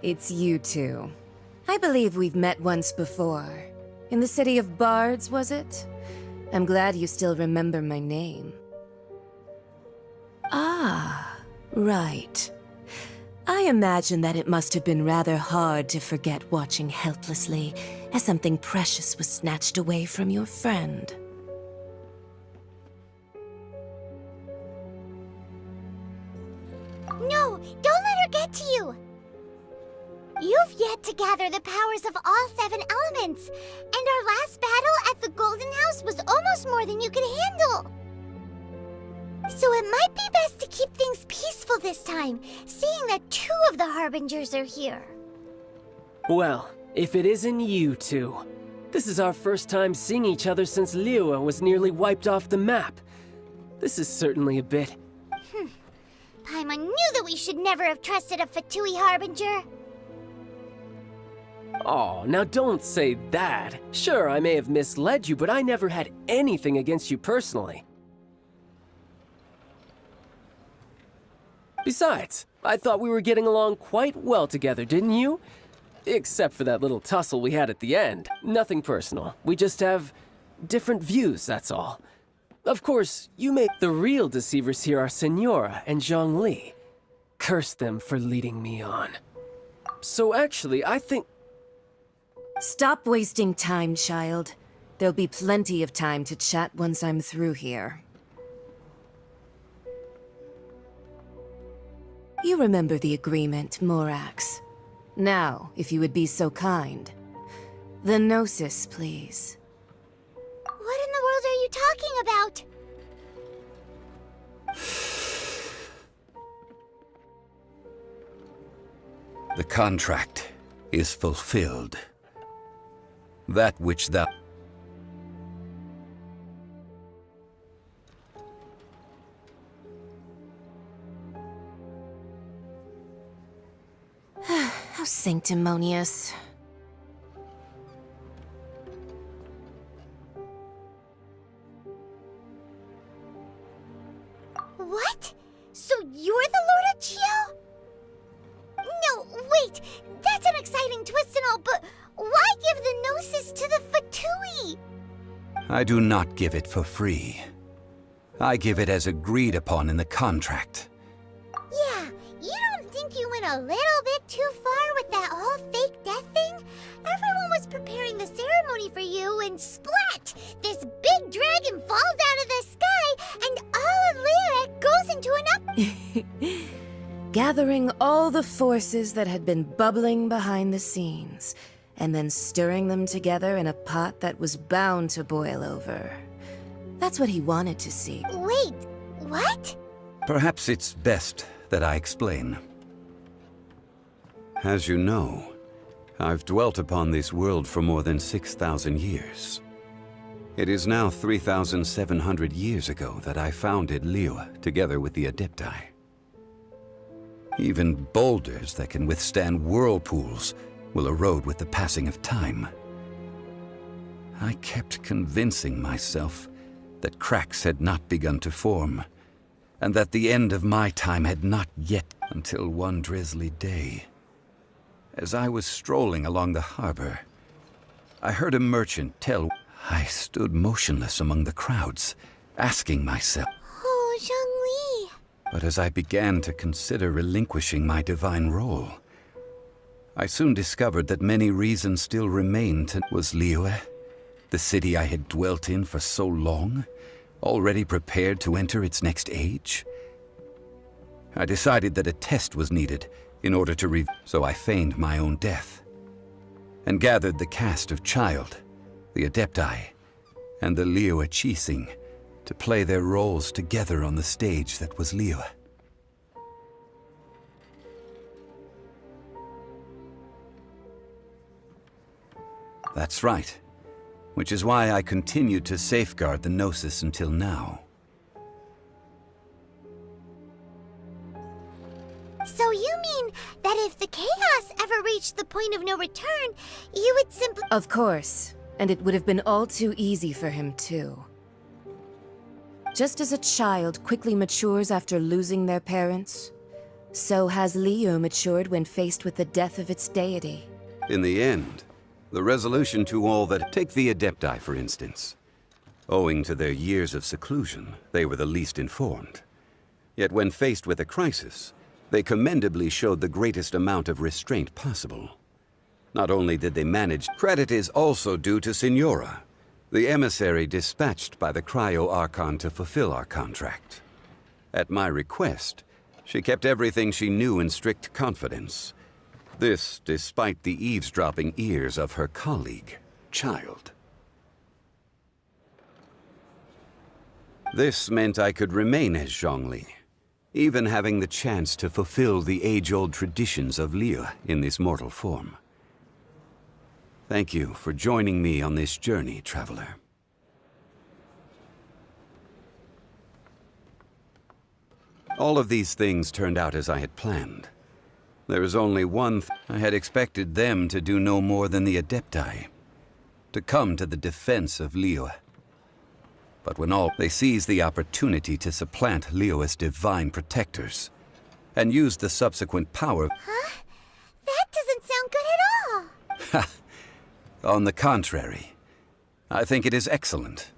It's you two. I believe we've met once before. In the city of Bards, was it? I'm glad you still remember my name. Ah, right. I imagine that it must have been rather hard to forget watching helplessly as something precious was snatched away from your friend. No, don't let her get to you! You've yet to gather the powers of all 7 elements, and our last battle at the Golden House was almost more than you could handle. So it might be best to keep things peaceful this time, seeing that 2 of the Harbingers are here. Well, if it isn't you two. This is our first time seeing each other since Liyue was nearly wiped off the map. This is certainly a bit... Paimon knew that we should never have trusted a Fatui Harbinger. Oh, now don't say that. Sure, I may have misled you, but I never had anything against you personally. Besides, I thought we were getting along quite well together, didn't you? Except for that little tussle we had at the end. Nothing personal. We just have different views, that's all. Of course, you make the real deceivers here are Senora and Zhongli. Curse them for leading me on. So actually, I think... Stop wasting time, child. There'll be plenty of time to chat once I'm through here. You remember the agreement, Morax. Now, if you would be so kind. The Gnosis, please. What in the world are you talking about? The contract is fulfilled. That which thou... How sanctimonious. What? So you're the Lord of Geo? No, wait! That's an exciting twist and all, but why give the Gnosis to the Fatui? I do not give it for free. I give it as agreed upon in the contract. Yeah, you don't think you went a little bit too far with that whole fake death thing? Everyone was preparing the ceremony for you, and splat! This big dragon falls out of the sky, and all of Lyric goes into an up... Gathering all the forces that had been bubbling behind the scenes, and then stirring them together in a pot that was bound to boil over. That's what he wanted to see. Wait, what? Perhaps it's best that I explain. As you know, I've dwelt upon this world for more than 6,000 years. It is now 3,700 years ago that I founded Liyue together with the Adepti. Even boulders that can withstand whirlpools will erode with the passing of time. I kept convincing myself that cracks had not begun to form, and that the end of my time had not yet, until one drizzly day. As I was strolling along the harbor, I heard a merchant tell. I stood motionless among the crowds, asking myself, Oh, Zhongli. But as I began to consider relinquishing my divine role, I soon discovered that many reasons still remained to... Was Liyue, the city I had dwelt in for so long, already prepared to enter its next age? I decided that a test was needed in order to so I feigned my own death, and gathered the cast of Child, the Adepti, and the Liyue Qixing to play their roles together on the stage that was Liyue. That's right, which is why I continued to safeguard the Gnosis until now. So you mean that if the chaos ever reached the point of no return, you would simply... Of course, and it would have been all too easy for him too. Just as a child quickly matures after losing their parents, So has Liu matured when faced with the death of its deity. In the end, the resolution to all that... Take the Adepti, for instance. Owing to their years of seclusion, they were the least informed. Yet when faced with a crisis, they commendably showed the greatest amount of restraint possible. Not only did they manage... Credit is also due to Signora, the emissary dispatched by the Cryo-Archon to fulfill our contract. At my request, she kept everything she knew in strict confidence. This, despite the eavesdropping ears of her colleague, Child. This meant I could remain as Zhongli, even having the chance to fulfill the age-old traditions of Liu in this mortal form. Thank you for joining me on this journey, traveler. All of these things turned out as I had planned. There was only one I had expected them to do no more than the Adepti, to come to the defense of Liu. But when they seized the opportunity to supplant Liu as divine protectors, and used the subsequent power... Huh? That doesn't sound good at all! On the contrary, I think it is excellent.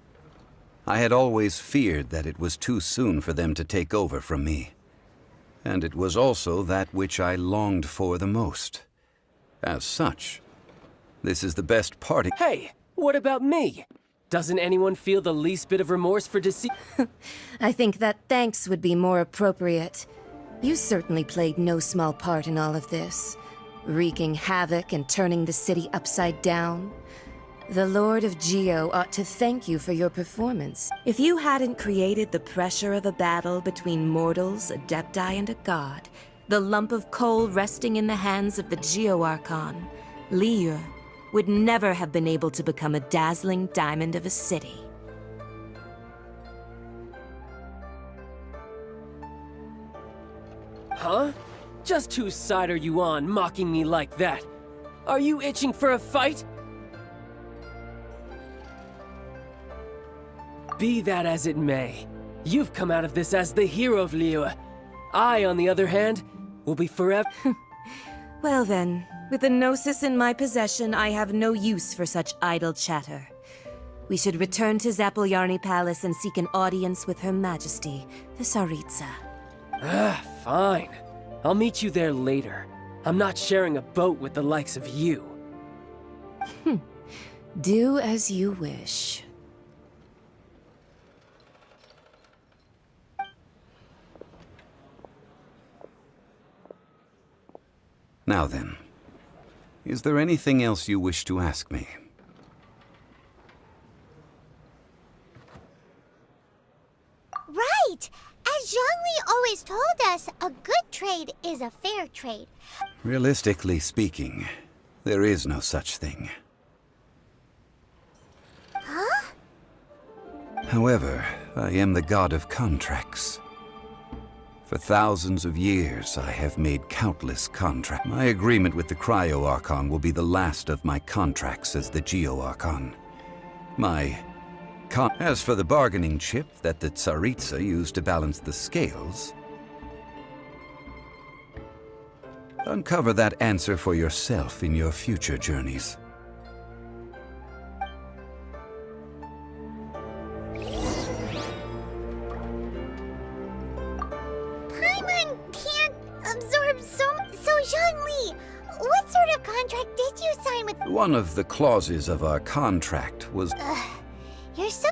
I had always feared that it was too soon for them to take over from me. And it was also that which I longed for the most. As such, this is the best party... Hey, what about me? Doesn't anyone feel the least bit of remorse for deceit? I think that thanks would be more appropriate. You certainly played no small part in all of this, wreaking havoc and turning the city upside down. The Lord of Geo ought to thank you for your performance. If you hadn't created the pressure of a battle between mortals, Adepti, and a god, the lump of coal resting in the hands of the Geo-Archon, Liu, would never have been able to become a dazzling diamond of a city. Huh? Just whose side are you on, mocking me like that? Are you itching for a fight? Be that as it may, you've come out of this as the hero of Liu. I, on the other hand, will be forever... Well then, with the Gnosis in my possession, I have no use for such idle chatter. We should return to Zapolyarny Palace and seek an audience with Her Majesty, the Tsaritsa. Fine. I'll meet you there later. I'm not sharing a boat with the likes of you. Do as you wish. Now then, is there anything else you wish to ask me? Right! As Zhongli always told us, a good trade is a fair trade. Realistically speaking, there is no such thing. Huh? However, I am the god of contracts. For thousands of years, I have made countless contracts. My agreement with the Cryo-Archon will be the last of my contracts as the Geo-Archon. As for the bargaining chip that the Tsaritsa used to balance the scales, uncover that answer for yourself in your future journeys. One of the clauses of our contract was... You're so...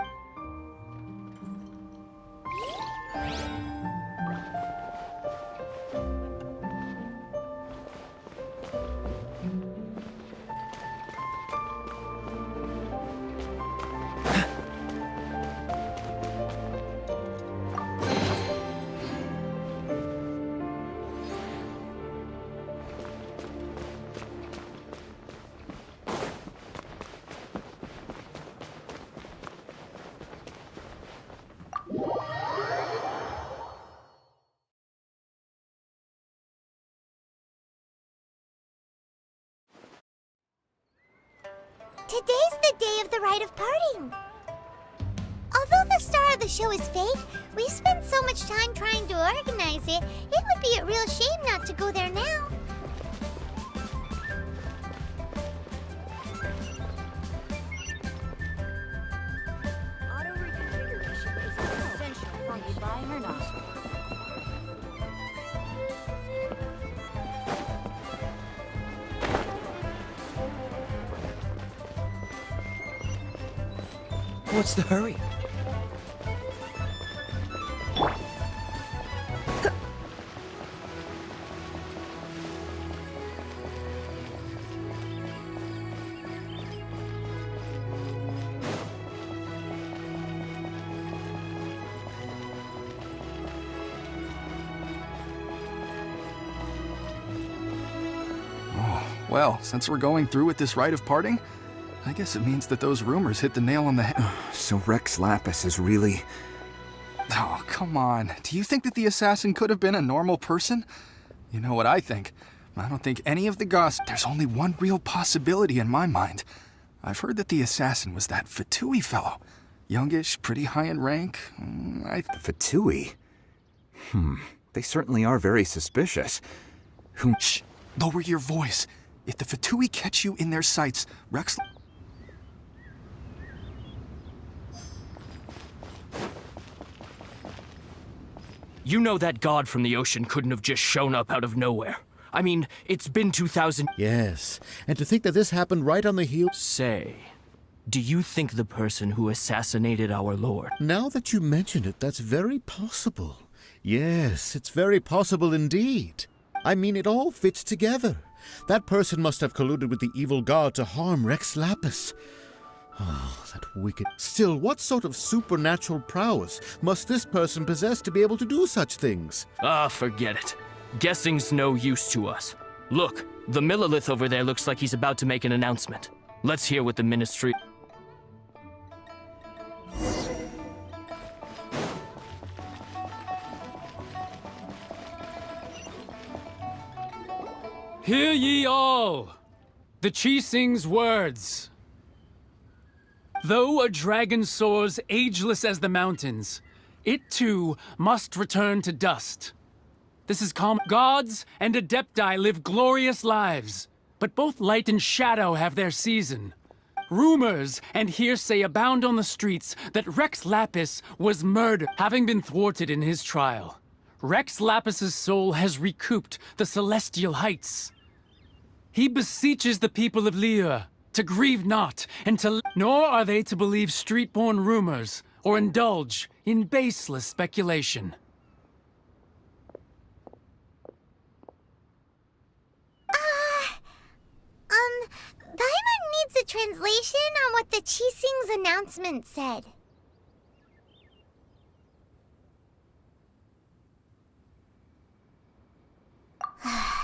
Today's the day of the rite of parting. Although the star of the show is fake, we've spent so much time trying to organize it, it would be a real shame not to go there now. Auto-reconfiguration is essential for you buying or not. What's the hurry? Well, since we're going through with this rite of parting, I guess it means that those rumors hit the nail on the head. So Rex Lapis is really... Oh, come on. Do you think that the assassin could have been a normal person? You know what I think. I don't think any of the gossip... There's only one real possibility in my mind. I've heard that the assassin was that Fatui fellow. Youngish, pretty high in rank. Fatui? They certainly are very suspicious. Shh! Lower your voice. If the Fatui catch you in their sights, Rex... You know that god from the ocean couldn't have just shown up out of nowhere. I mean, it's been 2,000... Yes, and to think that this happened right on the heels... Say, do you think the person who assassinated our lord... Now that you mention it, that's very possible. Yes, it's very possible indeed. I mean, it all fits together. That person must have colluded with the evil god to harm Rex Lapis. Oh, that wicked... Still, what sort of supernatural prowess must this person possess to be able to do such things? Ah, forget it. Guessing's no use to us. Look, the Millilith over there looks like he's about to make an announcement. Let's hear what the ministry... Hear ye all, the Chising's words. Though a dragon soars ageless as the mountains, it too must return to dust. This is common. Gods and Adepti live glorious lives, but both light and shadow have their season. Rumors and hearsay abound on the streets that Rex Lapis was murdered, having been thwarted in his trial. Rex Lapis's soul has recouped the celestial heights. He beseeches the people of Liyue to grieve not, and nor are they to believe street-born rumors or indulge in baseless speculation. Paimon needs a translation on what the Chising's announcement said.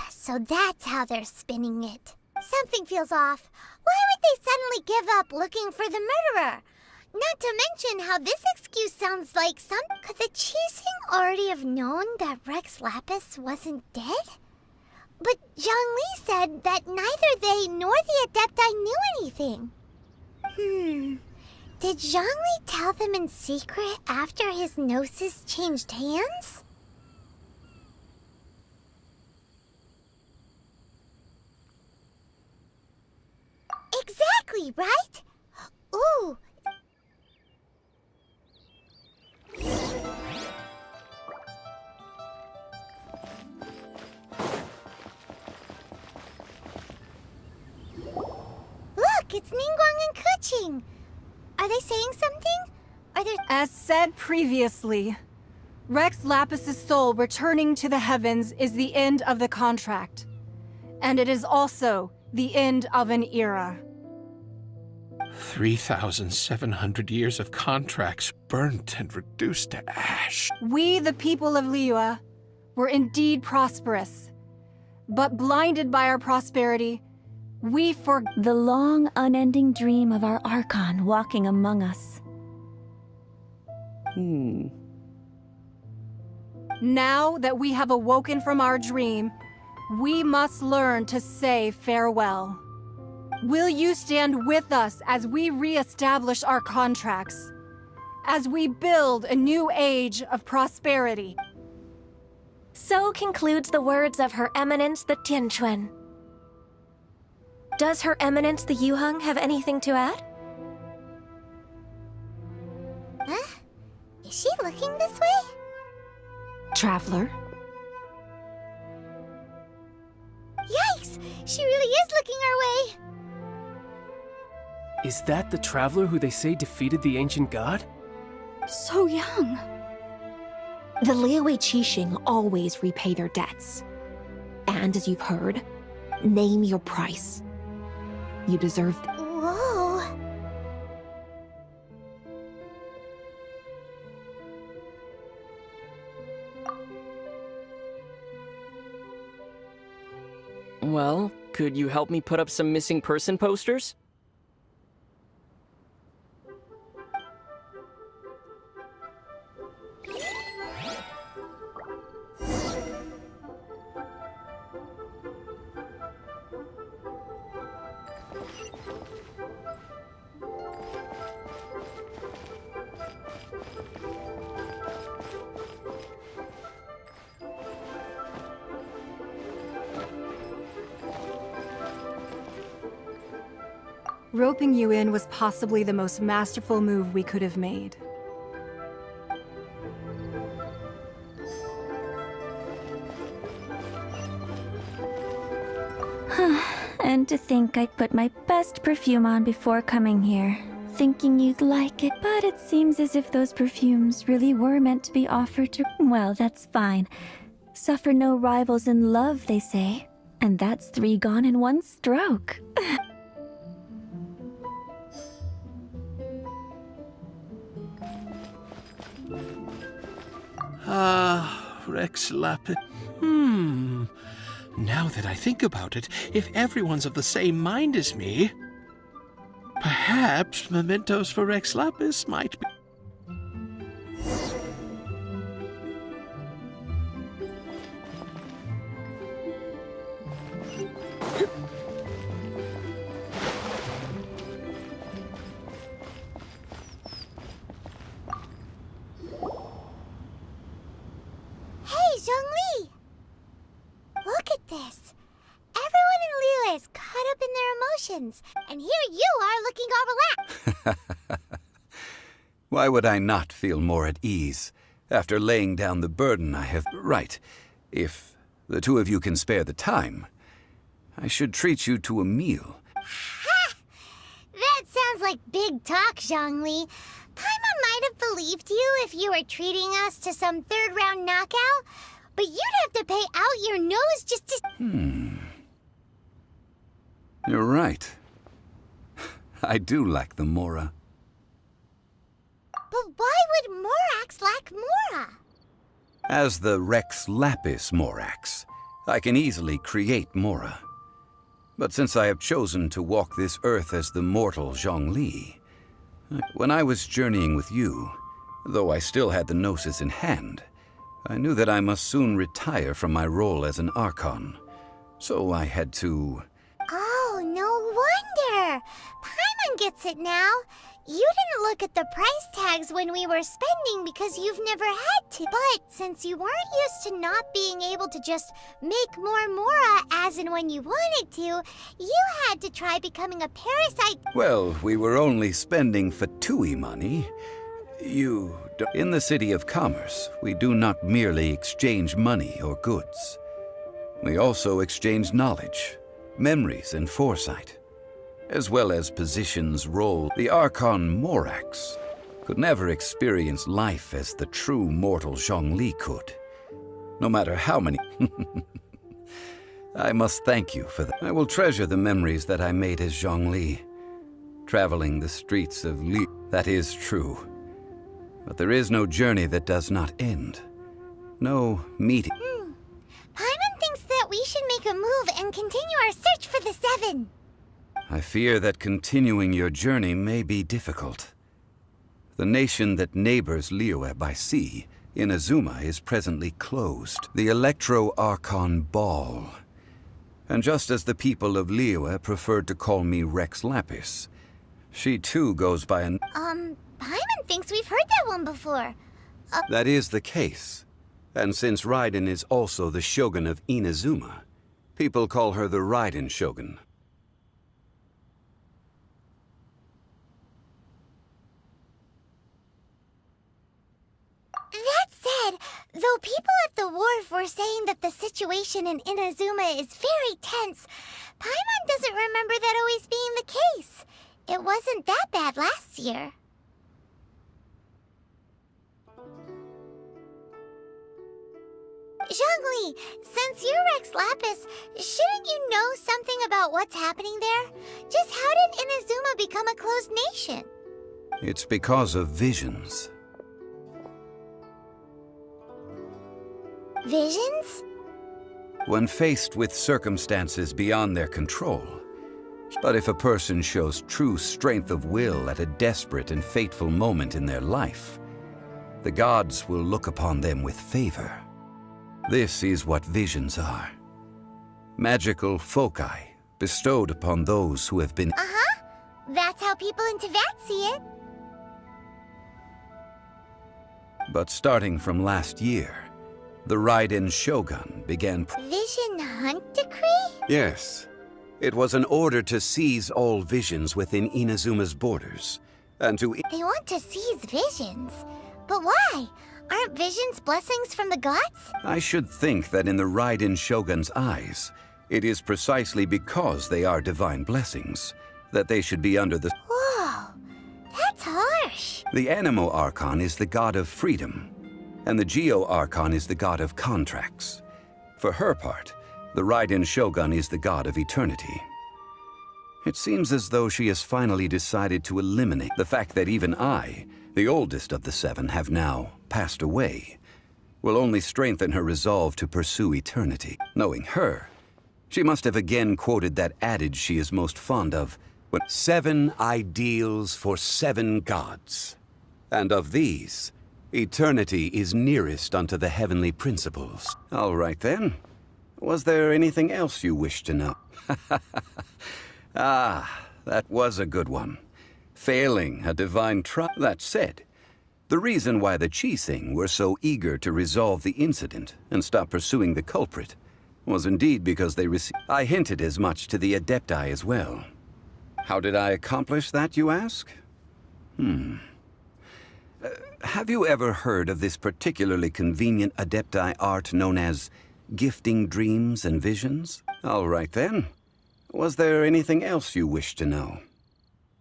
So that's how they're spinning it. Something feels off. Why would they suddenly give up looking for the murderer? Not to mention how this excuse sounds like some... Could the Chising already have known that Rex Lapis wasn't dead? But Zhongli said that neither they nor the Adepti knew anything. Did Zhongli tell them in secret after his gnosis changed hands? Exactly, right? Ooh. Look, it's Ningguang and Keqing. Are they saying something? Are there... As said previously, Rex Lapis's soul returning to the heavens is the end of the contract. And it is also the end of an era. 3,700 years of contracts burnt and reduced to ash. We, the people of Liyue, were indeed prosperous. But blinded by our prosperity, we forgot the long, unending dream of our Archon walking among us. Now that we have awoken from our dream, we must learn to say farewell. Will you stand with us as we re-establish our contracts? as we build a new age of prosperity. So concludes the words of Her Eminence the Tianquan. Does Her Eminence the Yuheng have anything to add? Huh? Is she looking this way? Traveler? Yikes! She really is looking our way! Is that the traveler who they say defeated the ancient god? So young. The Liyue Qixing always repay their debts. And as you've heard, name your price. You deserve Whoa! Well, could you help me put up some missing person posters? Roping you in was possibly the most masterful move we could have made. And to think I'd put my best perfume on before coming here, thinking you'd like it, but it seems as if those perfumes really were meant to be offered to... Well, that's fine. Suffer no rivals in love, they say. And that's 3 gone in 1 stroke. Rex Lapis. Now that I think about it, if everyone's of the same mind as me, perhaps mementos for Rex Lapis might be... Hey, Zhongli! Look at this. Everyone in Liyue is caught up in their emotions, and here you are looking all relaxed. Why would I not feel more at ease after laying down the burden I have... Right. If the 2 of you can spare the time, I should treat you to a meal. Ha! That sounds like big talk, Zhongli. Paimon might have believed you if you were treating us to some 3rd round knockout, but you'd have to pay out your nose just to... You're right. I do lack the Mora. But why would Morax lack Mora? As the Rex Lapis Morax, I can easily create Mora. But since I have chosen to walk this earth as the mortal Zhongli, when I was journeying with you, though I still had the Gnosis in hand, I knew that I must soon retire from my role as an Archon. So I had to... Oh, no wonder! Paimon gets it now. You didn't look at the price tags when we were spending because you've never had to. But since you weren't used to not being able to just make more Mora as and when you wanted to, you had to try becoming a parasite. Well, we were only spending Fatui money. In the City of Commerce, we do not merely exchange money or goods. We also exchange knowledge, memories, and foresight, as well as positions, role. The Archon Morax could never experience life as the true mortal Zhongli could, no matter how many... I must thank you for that. I will treasure the memories that I made as Zhongli, traveling the streets of Li. That is true. But there is no journey that does not end. No meeting. Paimon thinks that we should make a move and continue our search for the 7. I fear that continuing your journey may be difficult. The nation that neighbors Liyue by sea, Inazuma, is presently closed. The Electro-Archon Ball. And just as the people of Liyue preferred to call me Rex Lapis, she too goes by an... Paimon thinks we've heard that one before. That is the case. And since Raiden is also the Shogun of Inazuma, people call her the Raiden Shogun. That said, though people at the wharf were saying that the situation in Inazuma is very tense, Paimon doesn't remember that always being the case. It wasn't that bad last year. Zhongli, since you're Rex Lapis, shouldn't you know something about what's happening there? Just how did Inazuma become a closed nation? It's because of visions. Visions? When faced with circumstances beyond their control. But if a person shows true strength of will at a desperate and fateful moment in their life, the gods will look upon them with favor. This is what visions are. Magical foci bestowed upon those who have been... Uh-huh. That's how people in Teyvat see it. But starting from last year, the Raiden Shogun began... Vision Hunt Decree? Yes. It was an order to seize all visions within Inazuma's borders, and to... They want to seize visions? But why? Aren't visions blessings from the gods? I should think that in the Raiden Shogun's eyes, it is precisely because they are divine blessings that they should be under the... Whoa, that's harsh. The Anemo Archon is the god of freedom, and the Geo Archon is the god of contracts. For her part, the Raiden Shogun is the god of eternity. It seems as though she has finally decided to eliminate the fact that even I, the oldest of the seven, have now passed away, will only strengthen her resolve to pursue eternity. Knowing her, she must have again quoted that adage she is most fond of, when 7 ideals for 7 gods. And of these, eternity is nearest unto the heavenly principles. All right then. Was there anything else you wished to know? Ah, that was a good one. Failing a divine trial. That said, the reason why the Qixing were so eager to resolve the incident and stop pursuing the culprit was indeed because they received... I hinted as much to the Adepti as well. How did I accomplish that, you ask? Have you ever heard of this particularly convenient Adepti art known as gifting dreams and visions? All right then. Was there anything else you wished to know?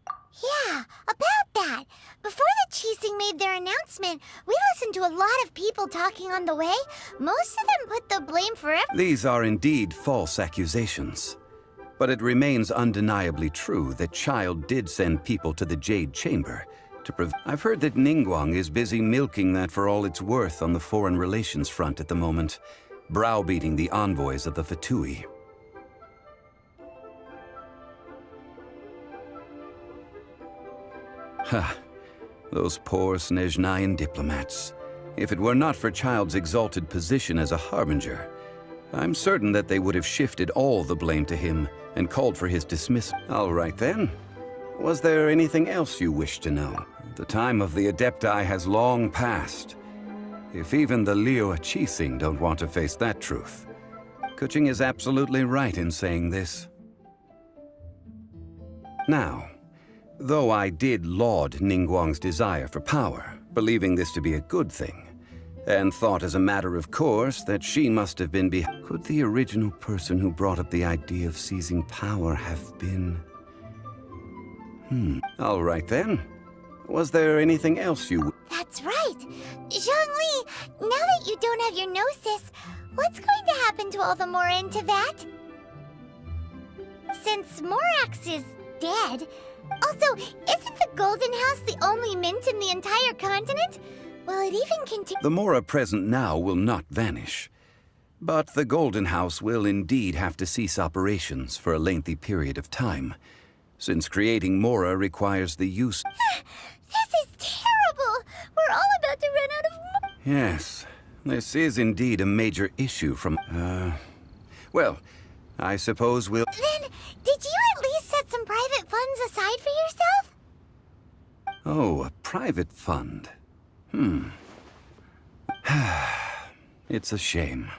Yeah, about that. Before the Qixing made their announcement, we listened to a lot of people talking on the way. Most of them put the blame for everything. These are indeed false accusations. But it remains undeniably true that Child did send people to the Jade Chamber to I've heard that Ningguang is busy milking that for all it's worth on the foreign relations front at the moment, browbeating the envoys of the Fatui. Ha! Those poor Snezhnayan diplomats. If it were not for Child's exalted position as a harbinger, I'm certain that they would have shifted all the blame to him and called for his dismissal. All right then. Was there anything else you wish to know? The time of the Adepti has long passed. If even the Liyue Qixing don't want to face that truth. Kuching is absolutely right in saying this. Now, though I did laud Ningguang's desire for power, believing this to be a good thing, and thought as a matter of course that she must have been could the original person who brought up the idea of seizing power have been... All right then. Was there anything else you... That's right. Zhongli, now that you don't have your gnosis, what's going to happen to all the Mora in Teyvat? Since Morax is dead... Also, isn't the Golden House the only mint in the entire continent? Will it even continue? The Mora present now will not vanish. But the Golden House will indeed have to cease operations for a lengthy period of time, since creating Mora requires the use... This is terrible! We're all about to run out of... Yes, this is indeed a major issue from... Well, I suppose we'll... Then, did you at least set some private funds aside for yourself? Oh, a private fund. It's a shame.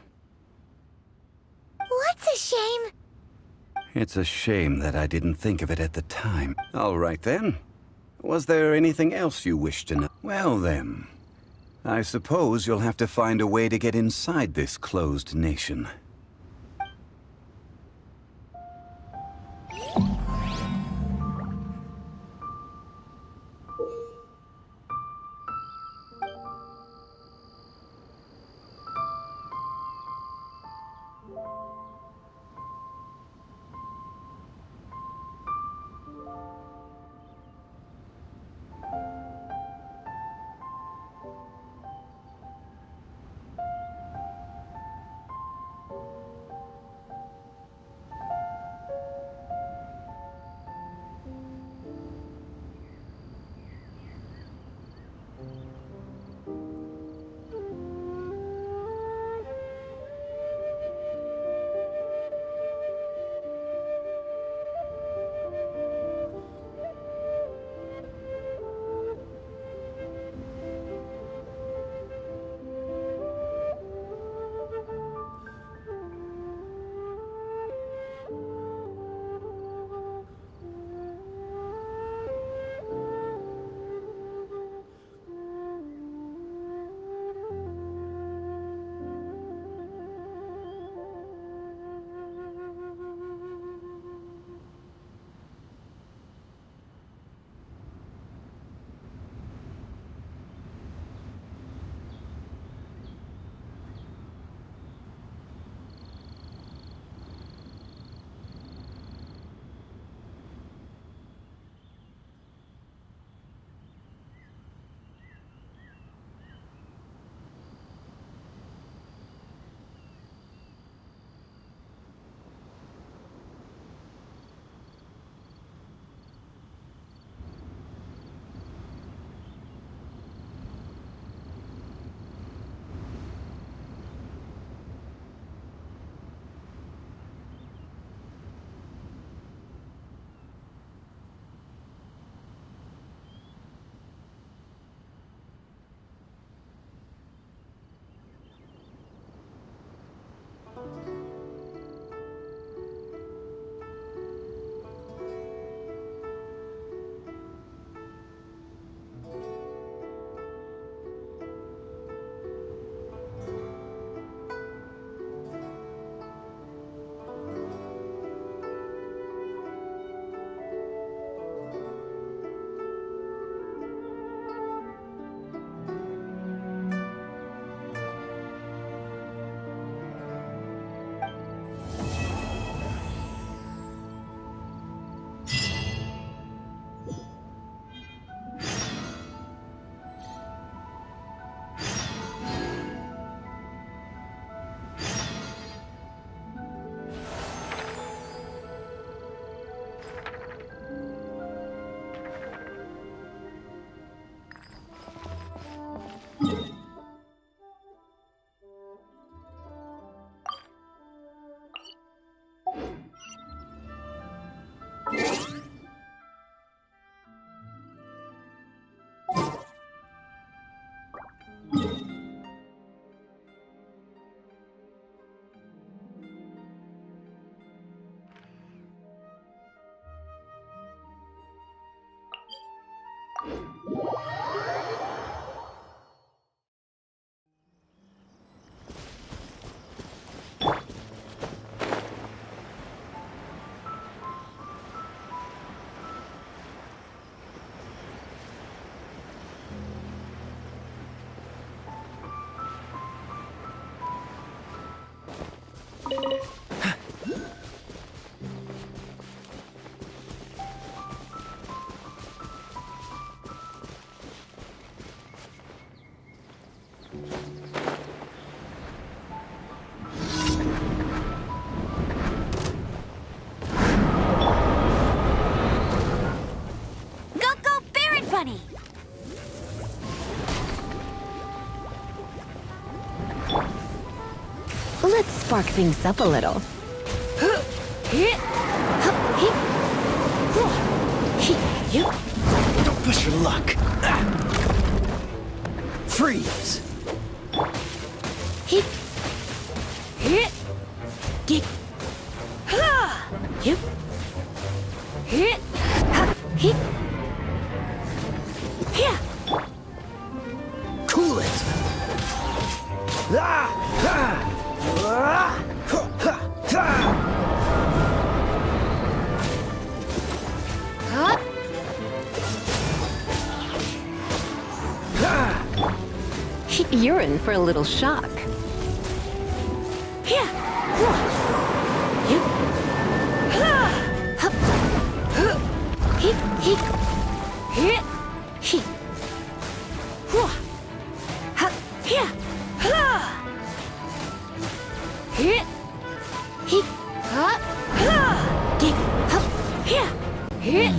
What's a shame? It's a shame that I didn't think of it at the time. All right then. Was there anything else you wished to know? Well then, I suppose you'll have to find a way to get inside this closed nation. Let's spark things up a little. Push your luck. Freeze. Hit. Hit. Get. Ha. Hit. Hit. Ha. Hit. Here. Cool it. Up. You're in for a little shock. Here. Hit. Hop. Hit. Hit. Hit. Hit. Hop. Here. Hit. Hit. Hop. Get. Hop. Here. Hit.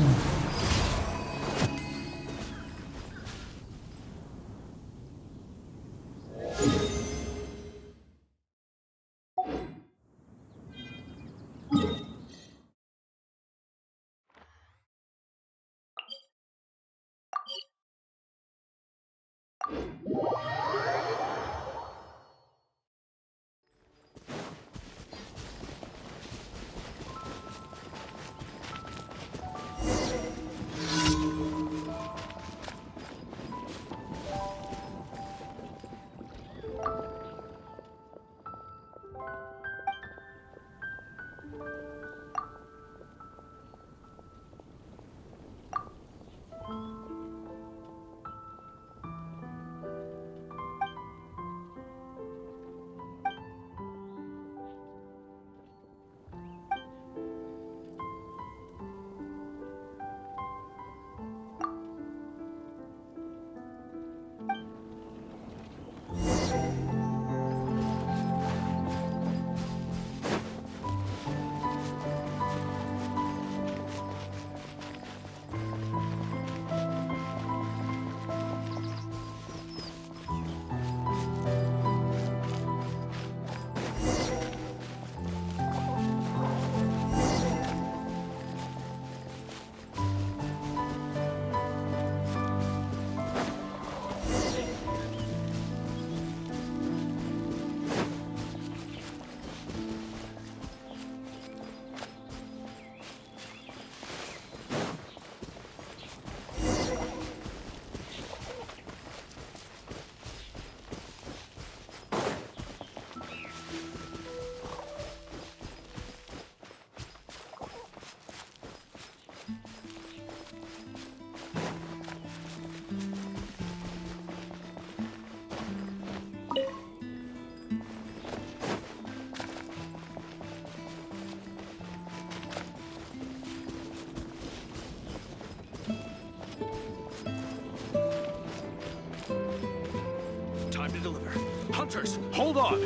Time to deliver. Hunters, hold on!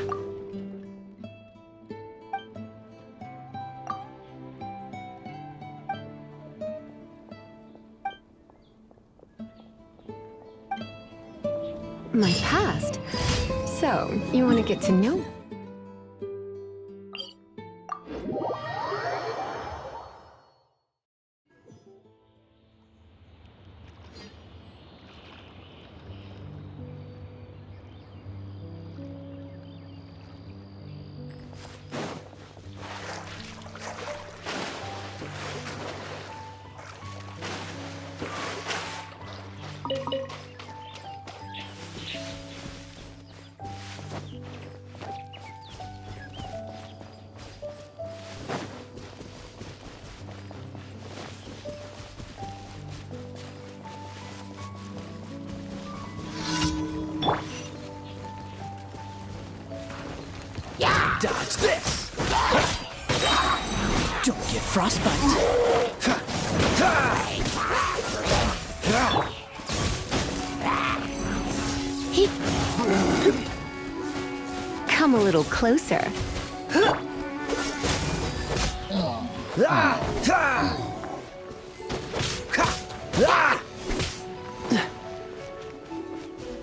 My past? So, you want to get to know? Dodge this! Don't get frostbite! Come a little closer.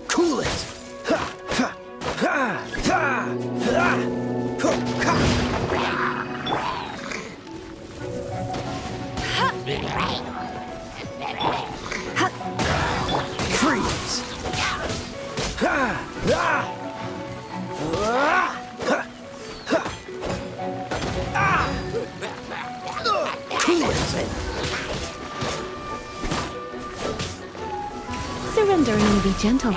Cool it! Surrender and be gentle.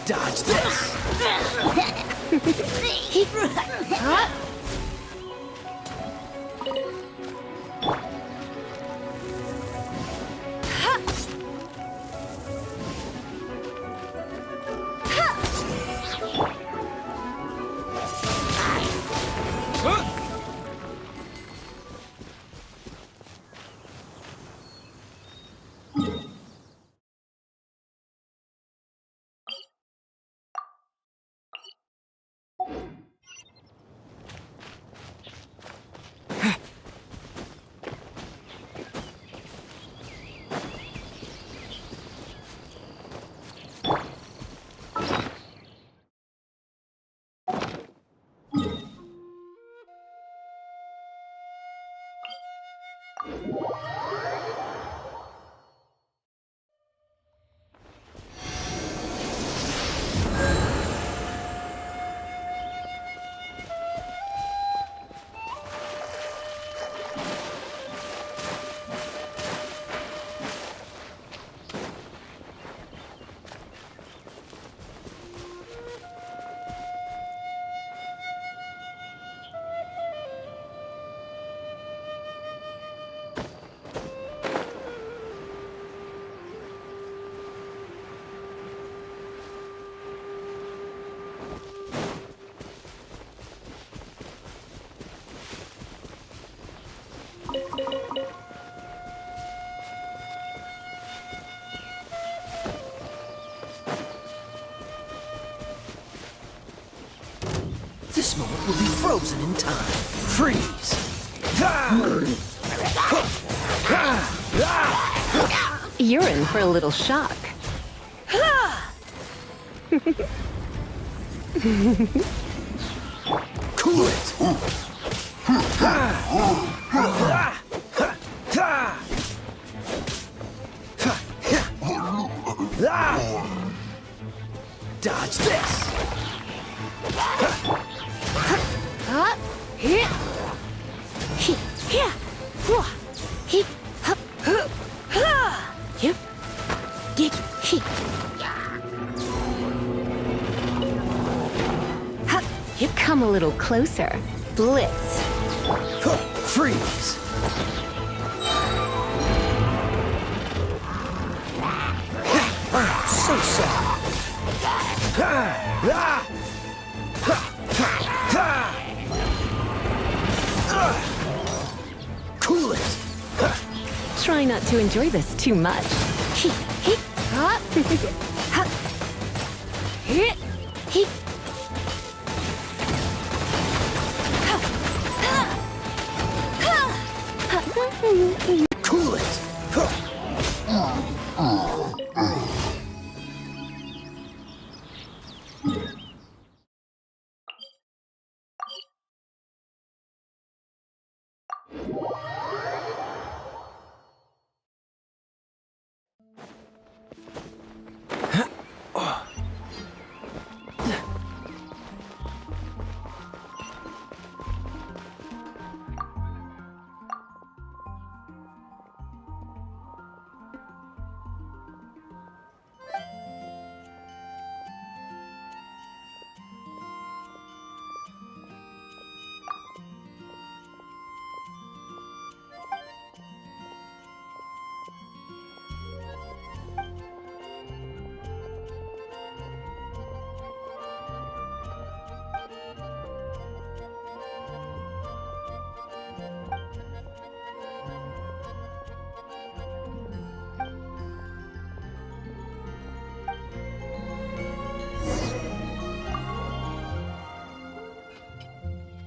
Dodge this! This moment will be frozen in time. Freeze! You're in for a little shock. Cool it! Dodge this! You come a little closer. Blitz. Freeze! So sad. Cool it! Try not to enjoy this too much. Cool it!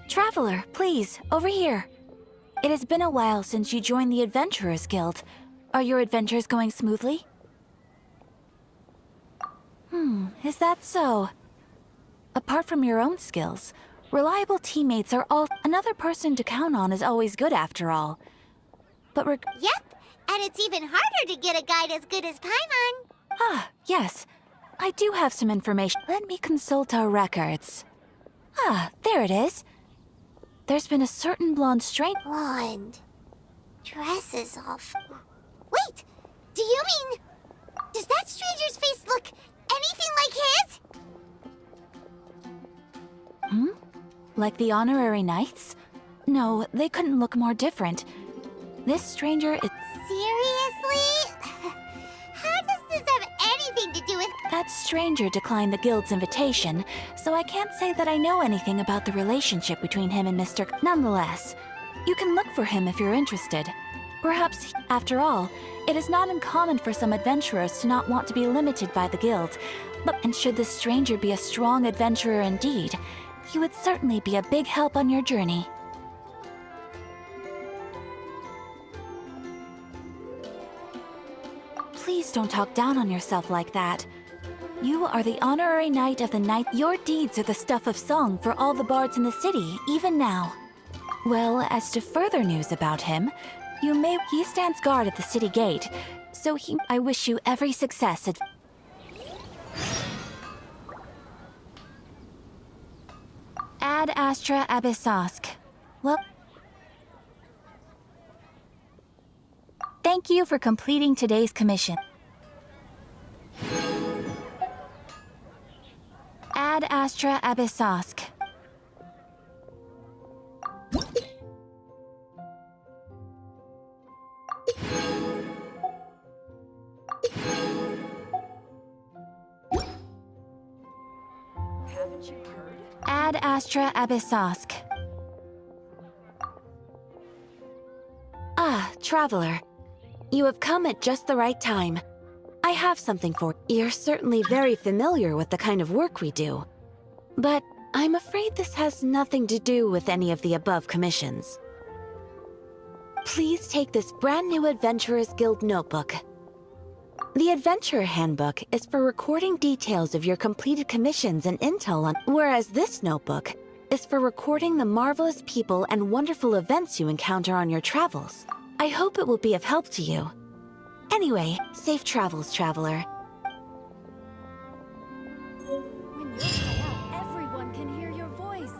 Traveler, please, over here. It has been a while since you joined the Adventurers Guild. Are your adventures going smoothly? Is that so? Apart from your own skills, reliable teammates are all... Another person to count on is always good after all. But Yep, and it's even harder to get a guide as good as Paimon. Ah, yes. I do have some information. Let me consult our records. Ah, there it is. There's been a certain blonde stranger... Blonde. Dresses off. Wait! Do you mean... Does that stranger's face look anything like his? Hmm? Like the honorary knights? No, they couldn't look more different. This stranger is... Seriously? How does this have anything to do with... That stranger declined the guild's invitation, so I can't say that I know anything about the relationship between him and Mr. Nonetheless, you can look for him if you're interested. Perhaps, after all, it is not uncommon for some adventurers to not want to be limited by the guild. And should this stranger be a strong adventurer indeed, he would certainly be a big help on your journey. Please don't talk down on yourself like that. You are the honorary knight of the night. Your deeds are the stuff of song for all the bards in the city, even now. Well, as to further news about him, he stands guard at the city gate, so I wish you every success at... Ad Astra Abyssosk. Well... Thank you for completing today's commission. Ad Astra Abyssosk. Ad Astra Abyssosk. Ah, traveler. You have come at just the right time. I have something for you. You're certainly very familiar with the kind of work we do. But I'm afraid this has nothing to do with any of the above commissions. Please take this brand new Adventurers Guild notebook. The Adventurer Handbook is for recording details of your completed commissions and intel on, whereas this notebook is for recording the marvelous people and wonderful events you encounter on your travels. I hope it will be of help to you. Anyway, safe travels, traveler. When you're cut out, everyone can hear your voice.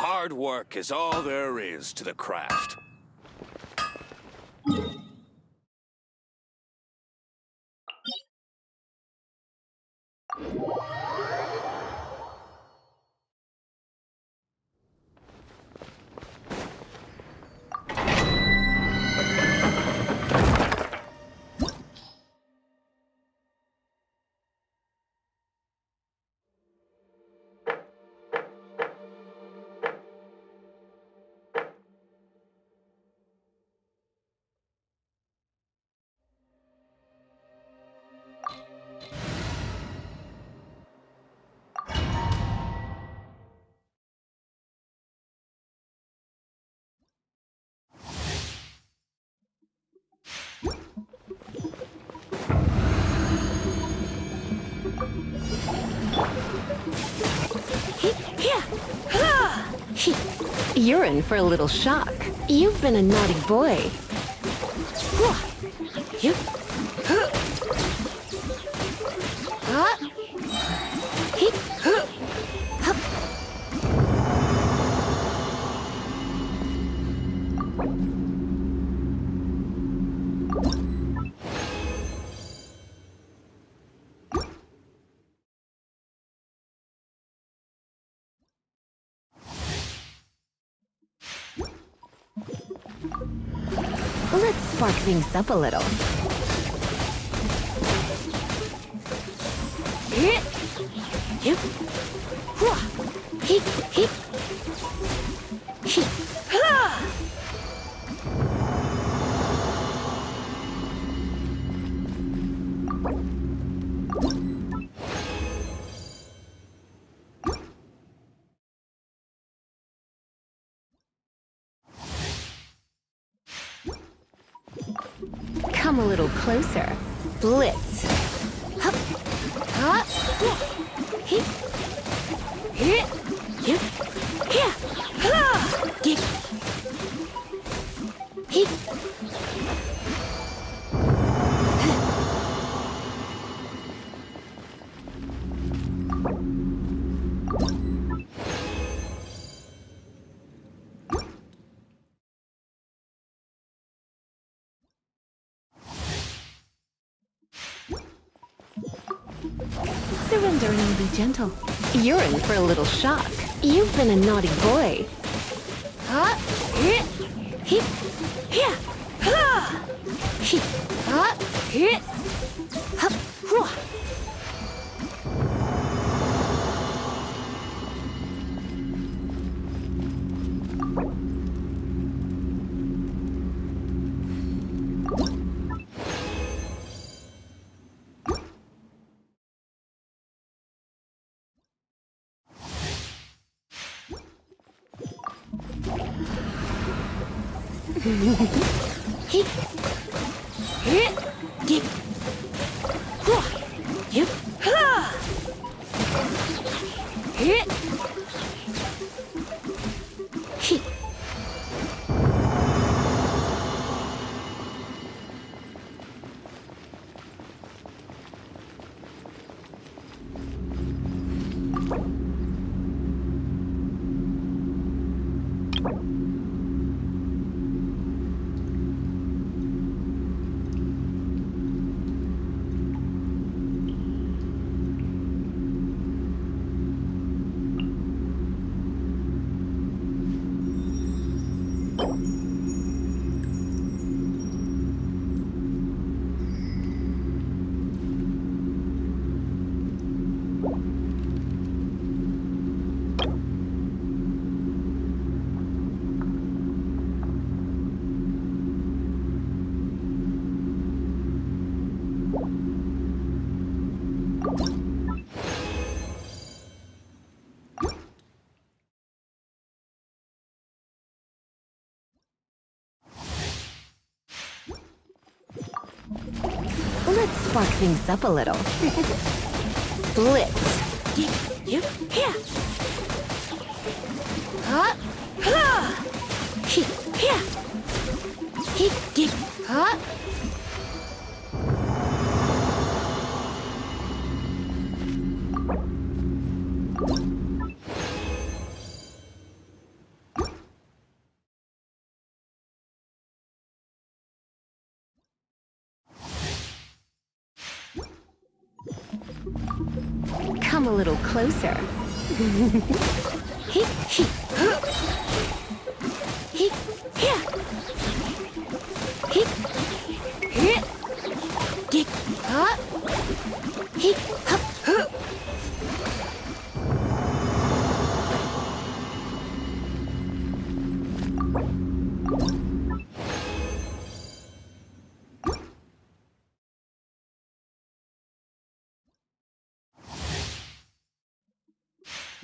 Hard work is all there is to the craft. You're in for a little shock. You've been a naughty boy. Let's spark things up a little. Come a little closer. Blitz. Hup. Hup. Hip. Hip. Hip. Hip. Hip. Hip. Surrender and be gentle. You're in for a little shock. You've been a naughty boy. Hip, hip, hip, hip, hip, hop, hip, hip, hip, hip, hip, hip. Let's spark things up a little. Blitz. Here. Here. Come a little closer. He, huh. He, yeah. He, yeah. Get, he, huh.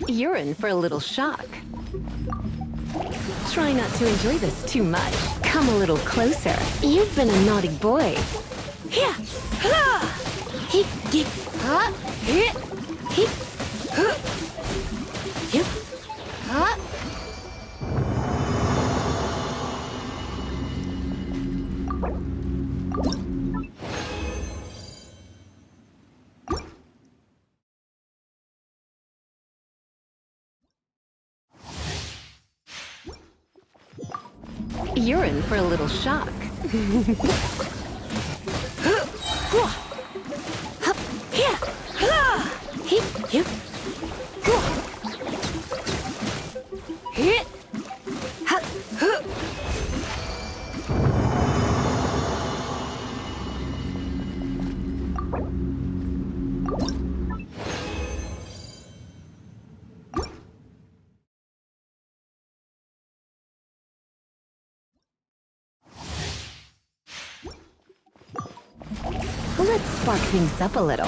You're in for a little shock. Try not to enjoy this too much. Come a little closer. You've been a naughty boy. Yeah. He, get, he, yep. You're in for a little shock. Let's spark things up a little.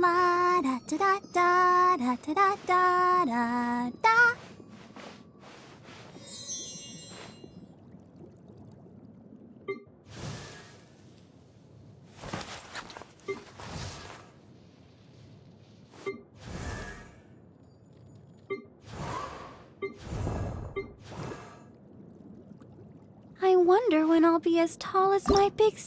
La da da da da da da da da da. I wonder when I'll be as tall as my big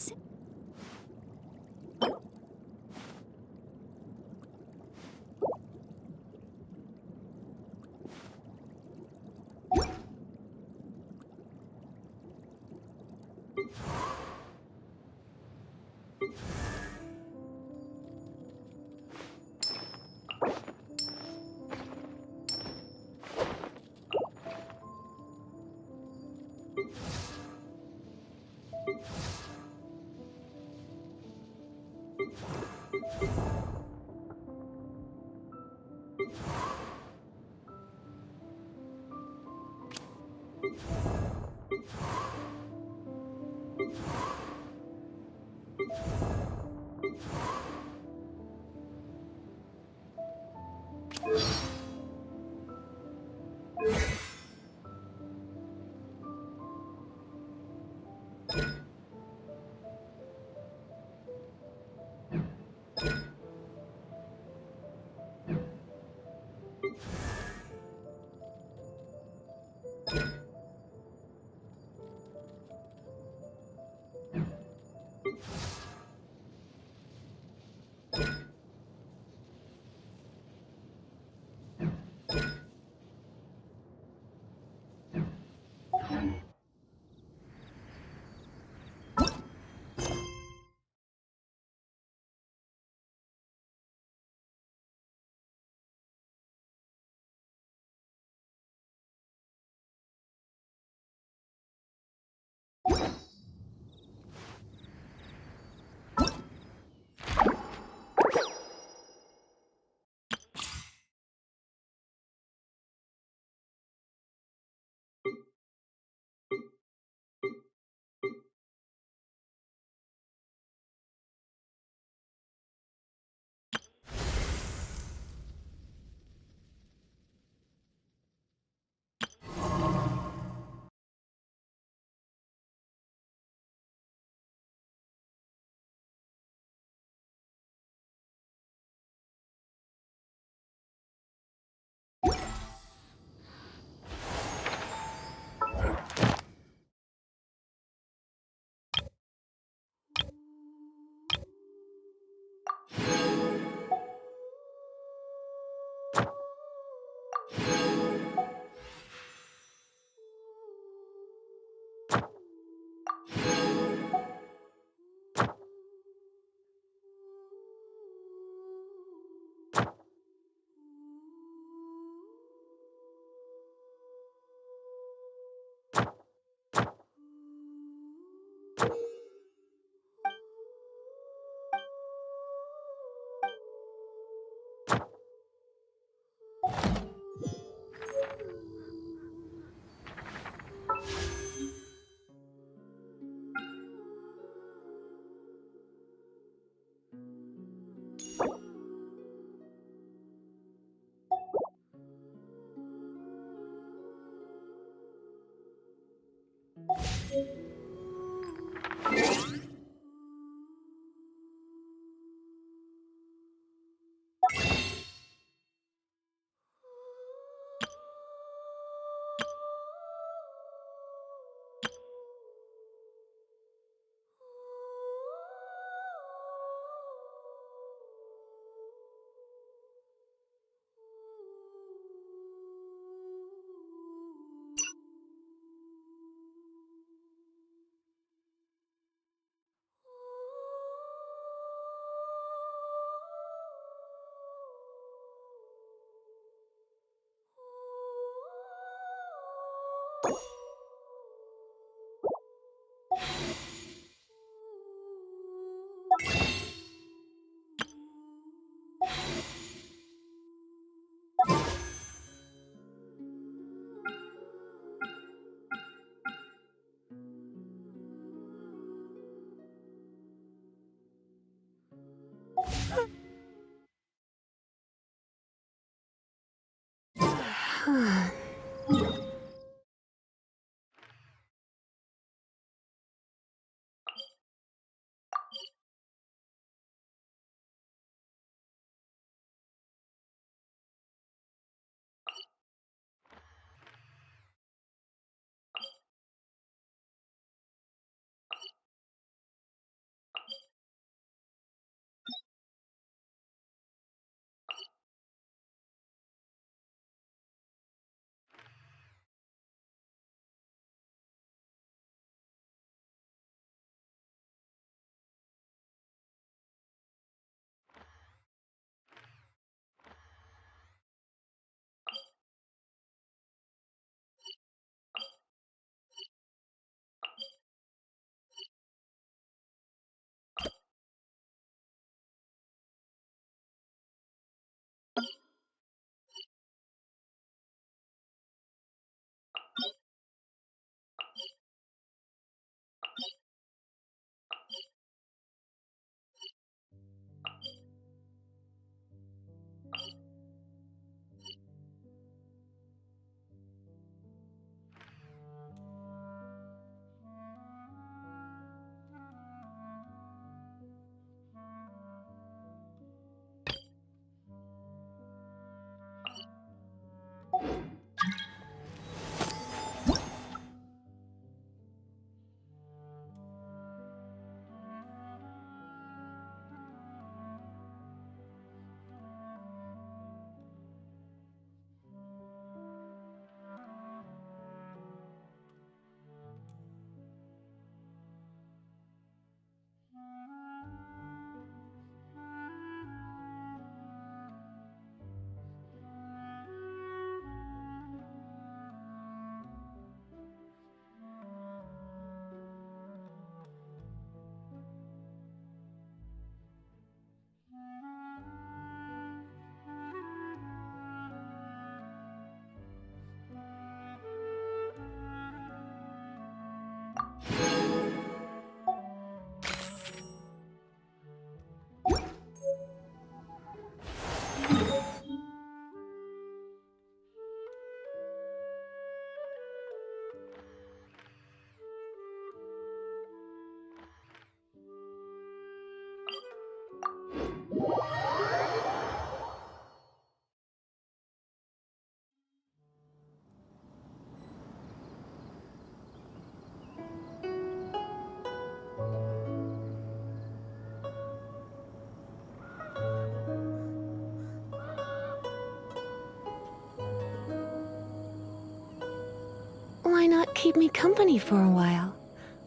Why not keep me company for a while?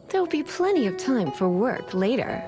There'll be plenty of time for work later.